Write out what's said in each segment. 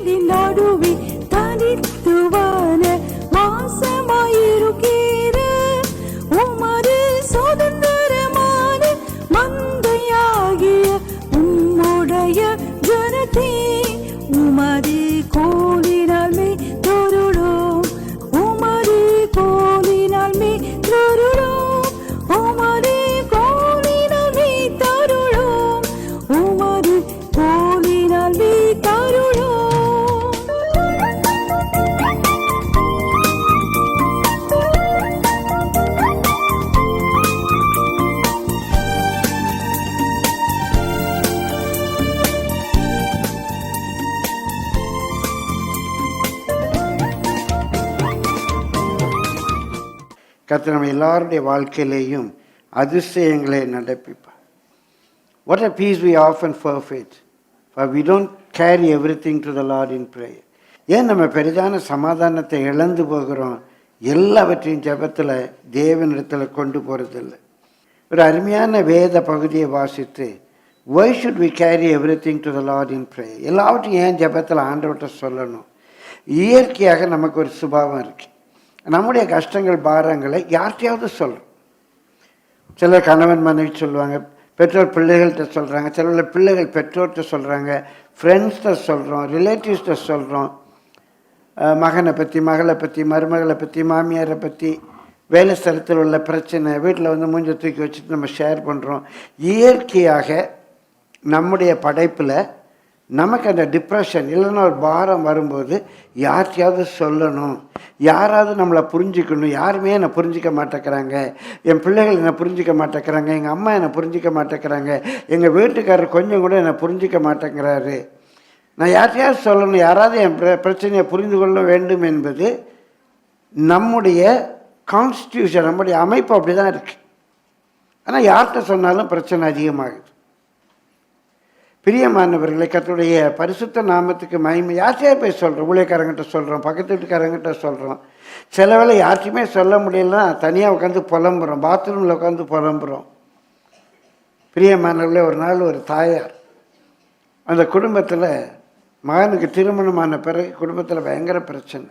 வேலின் நடுவே தனித்துவான வாசமாயிருக்கிற உமது சுதந்திரமான மந்தையாகிய உம்முடைய ஜனத்தே உமது கோலினால் மே தொருளோம், உமது கோலினால் மே தொருளோம், உமது கோலினால் மே தருளோம், உமது கோலினால் மே தருளோம். கர்த்தர் நம்ம எல்லாருடைய வாழ்க்கையிலேயும் அதிசயங்களை நடப்பிப்பார். What a peace we often forfeit, for we don't carry everything to the Lord in prayer. ஏன் நம்ம பெரிதான சமாதானத்தை இழந்து போகிறோம்? எல்லாவற்றையும் ஜெபத்தில் தேவனிடத்தில் கொண்டு போகிறதில்லை. ஒரு அருமையான வேத பகுதியை வாசித்து why should we carry everything to the Lord in prayer? எல்லாவற்றையும் ஏன் ஜெபத்தில் ஆண்டவர்கிட்ட சொல்லணும்? இயற்கையாக நமக்கு ஒரு சுபாவம் இருக்குது. நம்முடைய கஷ்டங்கள் பாரங்களை யார்கிட்டையாவது சொல்கிறோம். சிலர் கணவன் மனைவி சொல்லுவாங்க, பெற்றோர் பிள்ளைகள்கிட்ட சொல்கிறாங்க, சிலர் பிள்ளைகள் பெற்றோர்கிட்ட சொல்கிறாங்க, ஃப்ரெண்ட்ஸ்கிட்ட சொல்கிறோம், ரிலேட்டிவ்ஸ்கிட்ட சொல்கிறோம், மகனை பற்றி, மகளை பற்றி, மருமகளை பற்றி, மாமியாரை பற்றி, வேலை ஸ்தலத்தில் உள்ள பிரச்சனை, வீட்டில் வந்து மூஞ்ச தூக்கி வச்சுட்டு நம்ம ஷேர் பண்ணுறோம். இயற்கையாக நம்முடைய படைப்பில் நமக்கு அந்த டிப்ரெஷன் இல்லைன்னா ஒரு பாரம் வரும்போது யார்கிட்டையாவது சொல்லணும், யாராவது நம்மளை புரிஞ்சிக்கணும். யாருமே என்னை புரிஞ்சிக்க மாட்டேங்கிறாங்க, என் பிள்ளைகள் என்னை புரிஞ்சிக்க மாட்டேங்கிறாங்க, எங்கள் அம்மா என்னை புரிஞ்சிக்க மாட்டேங்கிறாங்க, எங்கள் வீட்டுக்காரர் கொஞ்சம் கூட என்னை புரிஞ்சிக்க மாட்டேங்கிறாரு, நான் யார்கிட்டையாவது சொல்லணும், யாராவது என் பிரச்சனையை புரிந்து கொள்ள வேண்டும் என்பது நம்முடைய கான்ஸ்டியூஷன், நம்முடைய அமைப்பு அப்படி தான் இருக்குது. ஆனால் யார்கிட்ட சொன்னாலும் பிரச்சனை அதிகமாகுது. பிரியமானவர்களை, கர்த்தருடைய பரிசுத்த நாமத்துக்கு மகிமை. யார்கிட்டயே போய் சொல்கிறோம், ஊழியக்காரங்கிட்ட சொல்கிறோம், பக்கத்து வீட்டுக்காரங்கிட்ட சொல்கிறோம். சில வேளை யார்கிட்டையுமே சொல்ல முடியலன்னா தனியாக உட்காந்து புலம்புறோம், பாத்ரூமில் உட்காந்து புலம்புறோம். பிரியமானவர்களே, ஒரு நாள் ஒரு தாயார் அந்த குடும்பத்தில் மகனுக்கு திருமணமான பிறகு குடும்பத்தில் பயங்கர பிரச்சனை.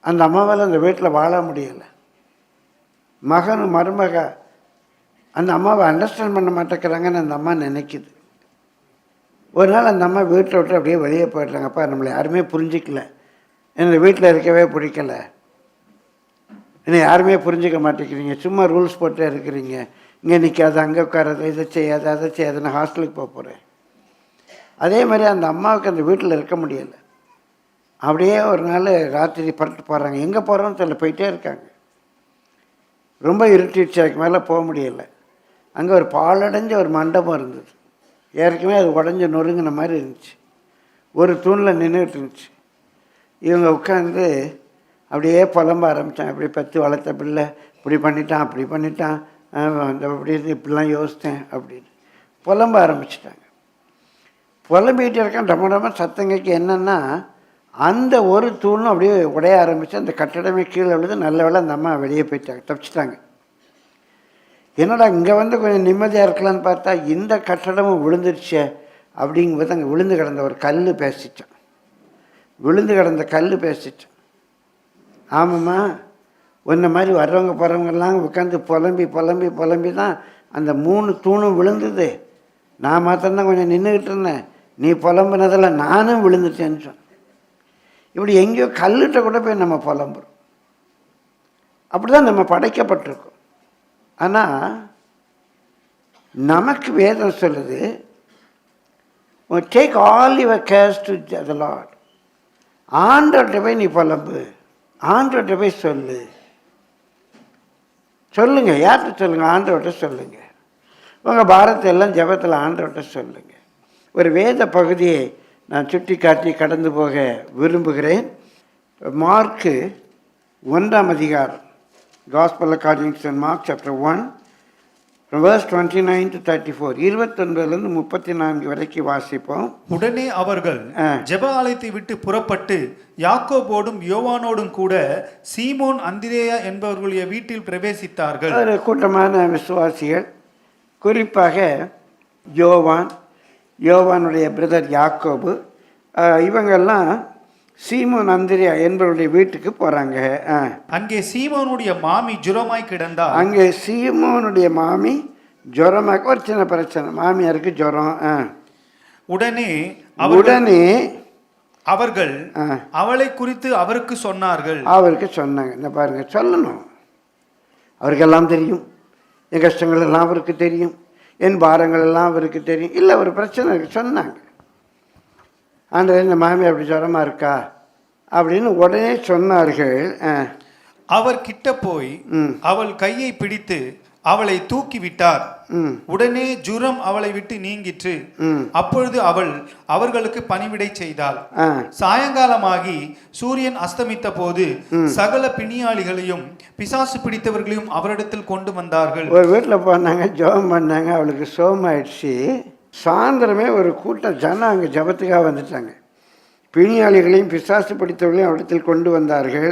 அந்த அம்மாவால் அந்த வீட்டில் வாழ முடியலை. மகனும் மருமக அந்த அம்மாவை அண்டர்ஸ்டாண்ட் பண்ண மாட்டேங்கிறாங்கன்னு அந்த அம்மா நினைக்குது. ஒரு நாள் அந்த அம்மா வீட்டை விட்டு அப்படியே வெளியே போயிடுறாங்க. அப்பா, நம்மளை யாருமே புரிஞ்சிக்கல, என்னை வீட்டில் இருக்கவே பிடிக்கல, என்னை யாருமே புரிஞ்சிக்க மாட்டேங்கிறீங்க, சும்மா ரூல்ஸ் போட்டே இருக்கிறீங்க, இங்கே நிற்காது, அங்கே உட்காராது, இதை செய்யாது, அதை செய்யாது, நான் ஹாஸ்டலுக்கு போக போகிறேன். அதே மாதிரி அந்த அம்மாவுக்கு அந்த வீட்டில் இருக்க முடியலை. அப்படியே ஒரு நாள் ராத்திரி படுத்து போகிறாங்க. எங்கே போகிறோன்னு தெரியல, போயிட்டே இருக்காங்க. ரொம்ப இருட்டிடுச்சு, அதுக்கு மேலே போக முடியலை. அங்கே ஒரு பாலடைஞ்ச ஒரு மண்டபம் இருந்தது. ஏற்கனவே அது உடஞ்சி நொறுங்கின மாதிரி இருந்துச்சு. ஒரு தூணில் நின்றுட்டு இருந்துச்சு. இவங்க உட்காந்து அப்படியே புலம்ப ஆரம்பித்தான். இப்படி பற்றி வளர்த்த பிள்ளை இப்படி பண்ணிட்டான், அப்படி பண்ணிட்டான், அந்த அப்படி இப்படிலாம் யோசித்தேன் அப்படின்னு புலம்ப ஆரம்பிச்சிட்டாங்க. புலம்பிகிட்டே இருக்கான். டம சத்தங்கைக்கு என்னென்னா, அந்த ஒரு தூணும் அப்படியே உடைய ஆரம்பித்து அந்த கட்டடமே கீழே விழுது. நல்ல வேளை அந்த அம்மா வெளியே போயிட்டாங்க, தப்பிச்சிட்டாங்க. என்னடா இங்கே வந்து கொஞ்சம் நிம்மதியாக இருக்கலான்னு பார்த்தா இந்த கட்டடமும் விழுந்துருச்சே அப்படிங்கும்போது அங்கே விழுந்து கிடந்த ஒரு கல் பேசிட்டான். விழுந்து கிடந்த கல் பேசிட்டான். ஆமாம்மா, உன்ன மாதிரி வர்றவங்க போகிறவங்கெல்லாம் உட்காந்து புலம்பி புலம்பி புலம்பி தான் அந்த 3 தூணும் விழுந்தது. நான் மாத்திரம்தான் கொஞ்சம் நின்றுக்கிட்டு இருந்தேன், நீ புலம்புனதில் நானும் விழுந்துட்டேன்னு சொன்னேன். இப்படி எங்கேயோ கல்லுகிட்ட கூட போய் நம்ம புலம்புறோம். அப்படி தான் நம்ம படைக்கப்பட்டிருக்கோம். ஆனால் நமக்கு வேதம் சொல்லுது, take all your CARES to the Lord. ஆண்டவர்கிட்ட போய் நீ புலம்பு, ஆண்டவர்கிட்ட போய் சொல்லுங்க. யார்கிட்ட சொல்லுங்க? ஆண்டவர்கிட்ட சொல்லுங்க. உங்கள் பாரத்தை எல்லாம் ஜெபத்தில் ஆண்டவர்கிட்ட சொல்லுங்க. ஒரு வேத பகுதியை நான் சுட்டி காட்டி கடந்து போக விரும்புகிறேன். மார்க்கு 1ஆம் அதிகாரம், Gospel according to Mark chapter 1 from verse 29 to 34, 29லிருந்து 34 வரைக்கும் வாசிப்போம். உடனே அவர்கள் ஜெப ஆலயத்தை விட்டு புறப்பட்டு யாக்கோபோடும் யோவானோடும் கூட சீமோன் அந்திரேயா என்பவர்களுடைய வீட்டில் பிரவேசித்தார்கள். ஒரு கூட்டமான விசுவாசிகள், குறிப்பாக யோவானுடைய பிரதர் யாக்கோபு, இவங்கெல்லாம் சீமோன் அந்திரியா என்பவருடைய வீட்டுக்கு போகிறாங்க. அங்கே சீமோனுடைய மாமி ஜுரமாய் கிடந்தார். அங்கே சீமோனுடைய மாமி ஜுரமாக, ஒரு சின்ன பிரச்சனை, மாமியாருக்கு ஜுரம். உடனே அவர்கள் அவளை குறித்து அவருக்கு சொன்னார்கள். அவருக்கு சொன்னாங்க, இந்த பாருங்க, சொல்லணும், அவருக்கெல்லாம் தெரியும், என் கஷ்டங்கள் எல்லாம் அவருக்கு தெரியும், என் பாரங்கள் எல்லாம் அவருக்கு தெரியும். இல்லை, ஒரு பிரச்சனை இருக்கு சொன்னாங்க. ஆண்டவரே, இந்த மாமி அப்படி ஜுரமாக இருக்கா அப்படின்னு உடனே சொன்னார்கள். அவர் கிட்ட போய் அவள் கையை பிடித்து அவளை தூக்கி விட்டார். உடனே ஜுரம் அவளை விட்டு நீங்கிற்று. அப்பொழுது அவள் அவர்களுக்கு பணிவிடை செய்தாள். சாயங்காலமாகி சூரியன் அஸ்தமித்த போது சகல பிணியாளிகளையும் பிசாசு பிடித்தவர்களையும் அவரிடத்தில் கொண்டு வந்தார்கள். ஒரு வீட்டில் போனாங்க, ஜெபம் பண்ணாங்க, அவளுக்கு சோமாயிடுச்சு. சாயந்தரமே ஒரு கூட்டம் ஜனம் அங்கே ஜபத்துக்காக வந்துட்டாங்க. பிணியாளிகளையும் பிசாசு பிடித்தவர்களையும் அவரிடத்தில் கொண்டு வந்தார்கள்.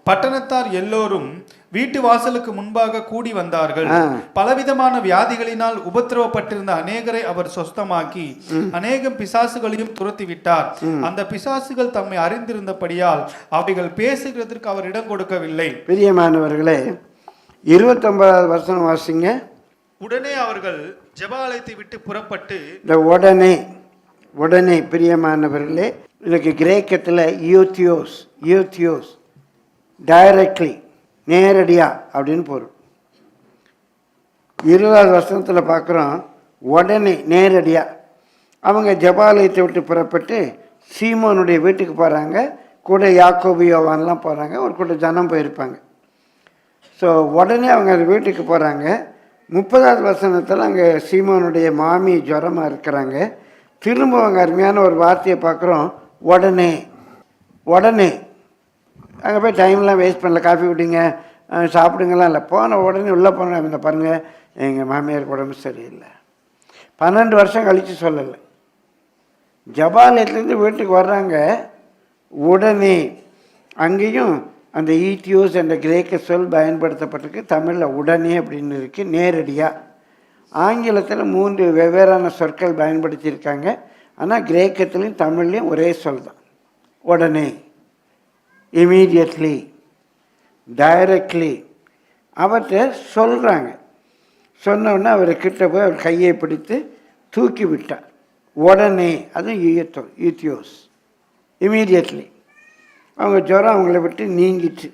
பட்டணத்தார் எல்லோரும் வீட்டு வாசலுக்கு முன்பாக கூடி வந்தார்கள். பலவிதமான வியாதிகளினால் உபத்திரவப்பட்டிருந்த அநேகரை அவர் சொஸ்தமாக்கி அநேகம் பிசாசுகளையும் துரத்தி விட்டார். அந்த பிசாசுகள் தம்மை அறிந்திருந்தபடியால் அவைகள் பேசுகிறதற்கு அவர் இடம் கொடுக்கவில்லை. பிரியமானவர்களே, 29வது வசனம் வாசிங்க. உடனே அவர்கள் ஜெபாலயத்தை விட்டு புறப்பட்டு, இந்த உடனே பிரியமானவர்களே, இதுக்கு கிரேக்கத்தில் யூத்தியோஸ் டைரக்ட்லி, நேரடியா அப்படின்னு பொருள். 20வது வசனத்தில் பார்க்குறோம், உடனே நேரடியா அவங்க ஜெபாலயத்தை விட்டு புறப்பட்டு சீமோனுடைய வீட்டுக்கு போகிறாங்க. கூட யாக்கோபு யோவான்லாம் போகிறாங்க, ஒரு கூட ஜனம் போயிருப்பாங்க. ஸோ உடனே அவங்க அந்த வீட்டுக்கு போகிறாங்க. 30வது வசனத்தில் அங்கே சீமோனுடைய மாமி ஜுரமாக இருக்கிறாங்க. திரும்ப அவங்க அருமையான ஒரு வார்த்தையை பார்க்குறோம், உடனே அங்கே போய் டைம்லாம் வேஸ்ட் பண்ணல, காஃபி குடிங்க, சாப்பிடுங்கலாம் இல்லை, போன உடனே உள்ளே போன. இந்த பாருங்கள், எங்கள் மாமியாருக்கு உடம்பு சரியில்லை. 12 வருஷம் கழித்து சொல்லலை, ஜபாலயத்துலேருந்து வீட்டுக்கு வர்றாங்க. உடனே அங்கேயும் அந்த ஈட்டியோஸ் என்ற கிரேக்க சொல் பயன்படுத்தப்பட்டிருக்கு. தமிழில் உடனே அப்படின்னு இருக்குது, நேரடியாக. ஆங்கிலத்தில் 3 வெவ்வேறான சொற்கள் பயன்படுத்தியிருக்காங்க. ஆனால் கிரேக்கத்துலேயும் தமிழ்லேயும் ஒரே சொல் தான், உடனே, இமீடியட்லி, டைரக்ட்லி. அவர்கிட்ட சொல்கிறாங்க. சொன்னோடனே அவர் கிட்ட போய் அவர் கையை பிடித்து தூக்கி விட்டார். உடனே, அதுவும் யூத்தியோஸ், இமீடியட்லி. அவங்க ஜுரம் அவங்கள விட்டு நீங்கிச்சு.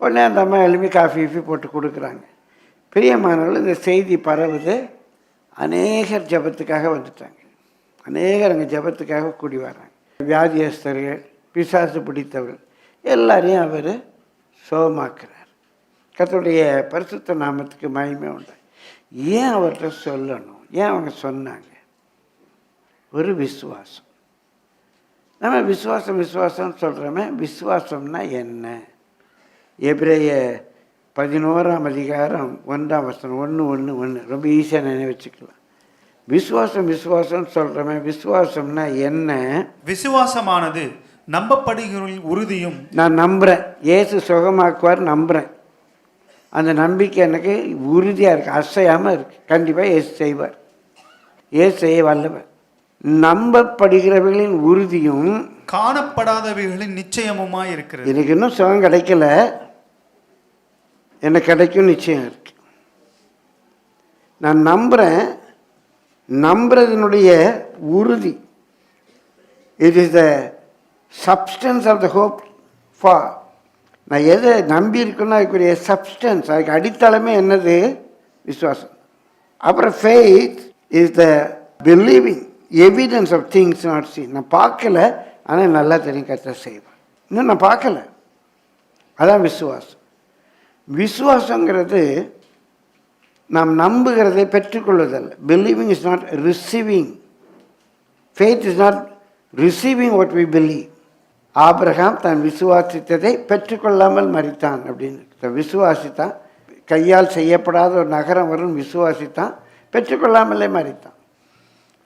உடனே அந்த அம்மா எழுப்பி காஃபி போட்டு கொடுக்குறாங்க. பிரியமானவர்கள், இந்த செய்தி பரவுது. அநேகர் ஜபத்துக்காக வந்துட்டாங்க. அநேகர் அங்கே ஜபத்துக்காக கூடி வர்றாங்க. வியாதியஸ்தர்கள், பிசாசு பிடித்தவர்கள் எல்லாரையும் அவர் சுகமாக்குறார். கர்த்தருடைய பரிசுத்த நாமத்துக்கு மகிமை உண்டு. ஏன் அவர்கிட்ட சொல்லணும்? ஏன் அவங்க சொன்னாங்க? ஒரு விசுவாசம். நம்ம விசுவாசம் சொல்கிறோமே, விசுவாசம்னா என்ன? எபிரேய 11ஆம் அதிகாரம் 1ஆம் வசனம் 1:1 ரொம்ப ஈஸியாக நினைவச்சுக்கலாம். விசுவாசம் சொல்கிறோமே, விசுவாசம்னா என்ன? விசுவாசமானது நம்பப்படுகிற உறுதியும். நான் நம்புகிறேன், இயேசு சுகமாக்குவார் நம்புகிறேன். அந்த நம்பிக்கை எனக்கு உறுதியாக இருக்குது, அசையாமல் இருக்குது. கண்டிப்பாக இயேசு செய்வார், இயேசு செய்ய வல்லவர். நம்பப்படுகிறவர்களின் உறுதியும் காணப்படாதவைகளின் நிச்சயமுமாய் இருக்கிறது. எனக்கு இன்னும் சுகம் கிடைக்கல, எனக்கு கிடைக்கும் நிச்சயம் இருக்கு. நான் நம்புகிறேன், நம்புறதுனுடைய உறுதி. It is the substance of the hope for. நான் எதை நம்பி இருக்குன்னா அதுக்குரிய சப்ஸ்டன்ஸ், அதுக்கு அடித்தளமே என்னது? விசுவாசம். அப்புறம் faith is the believing evidence of things not seen. நான் பார்க்கல, ஆனால் நல்லா தெரியும் கர்த்தர் செய்வேன். இன்னும் நான் பார்க்கல, அதான் விசுவாசம். விசுவாசங்கிறது நாம் நம்புகிறதை பெற்றுக்கொள்வதல்ல. Believing is not receiving. Faith is not receiving what we believe. Abraham தான் விசுவாசித்ததை பெற்றுக்கொள்ளாமல் மரித்தான் அப்படின்னு விசுவாசித்தான். கையால் செய்யப்படாத ஒரு நகரம் வரும் விசுவாசித்தான், பெற்றுக்கொள்ளாமலே மரித்தான்.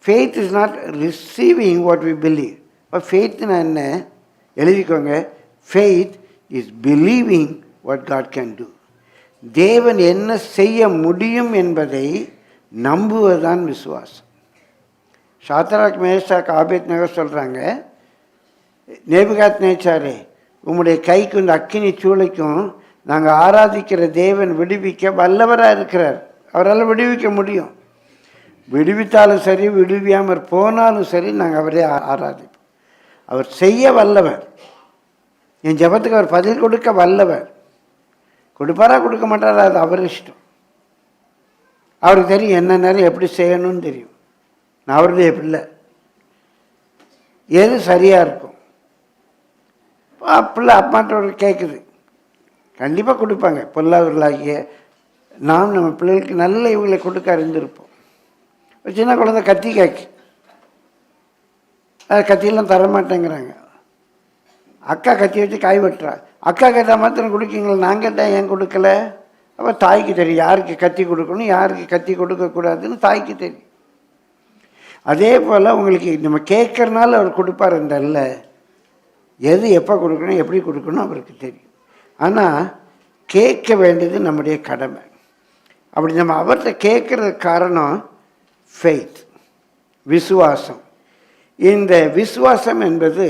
Faith is not receiving what we believe. இப்போ ஃபெய்த்னா என்ன? எழுதிக்கோங்க, faith is believing what God can do. தேவன் என்ன செய்ய முடியும் என்பதை நம்புவதுதான் விசுவாசம். சாத்ராக் மேஷாக் ஆபேத்நேகோ சொல்கிறாங்க, நேபுகாத்நேச்சாரே, உம்முடைய கைக்கும் இந்த அக்கினி சூளைக்கும் நாங்கள் ஆராதிக்கிற தேவன் விடுவிக்க வல்லவராக இருக்கிறார். அவரால் விடுவிக்க முடியும். விடுவித்தாலும் சரி, விடுவியாமற் போனாலும் சரி, நாங்கள் அவரே ஆராதிப்போம். அவர் செய்ய வல்லவர். என் ஜெபத்துக்கு அவர் பதில் கொடுக்க வல்லவர். கொடுப்பாரா கொடுக்க மாட்டாரா, அது அவர் இஷ்டம். அவருக்கு தெரியும் என்ன நேரம் எப்படி செய்யணும்னு தெரியும். நான் அவருடைய பிள்ளை. எது சரியாக இருக்கும், பிள்ளை அப்பாட்ட கேட்குது, கண்டிப்பாக கொடுப்பாங்க. பொல்லாதவர்களாகிய நாம் நம்ம பிள்ளைகளுக்கு நல்ல இவங்களை கொடுக்க அறிந்திருப்போம். ஒரு சின்ன குழந்தை கத்தி கேட்கு, அது கத்தியெல்லாம் தரமாட்டேங்கிறாங்க. அக்கா கத்தி வச்சு காய் வெட்டுறா. அக்கா கேட்டால் மாத்திரம் கொடுக்கீங்களா, நான் கேட்டேன் ஏன் கொடுக்கல? அப்போ தாய்க்கு தெரியும் யாருக்கு கத்தி கொடுக்கணும், யாருக்கு கத்தி கொடுக்கக்கூடாதுன்னு தாய்க்கு தெரியும். அதே போல் உங்களுக்கு நம்ம கேட்கறனால அவர் கொடுப்பாருன்றல்ல, எது எப்போ கொடுக்கணும் எப்படி கொடுக்கணும் அவருக்கு தெரியும். ஆனால் கேட்க வேண்டியது நம்முடைய கடமை. அப்படி நம்ம அவர்கிட்ட கேட்குறதுக்கு காரணம் ஃபெய்த், விசுவாசம். இந்த விசுவாசம் என்பது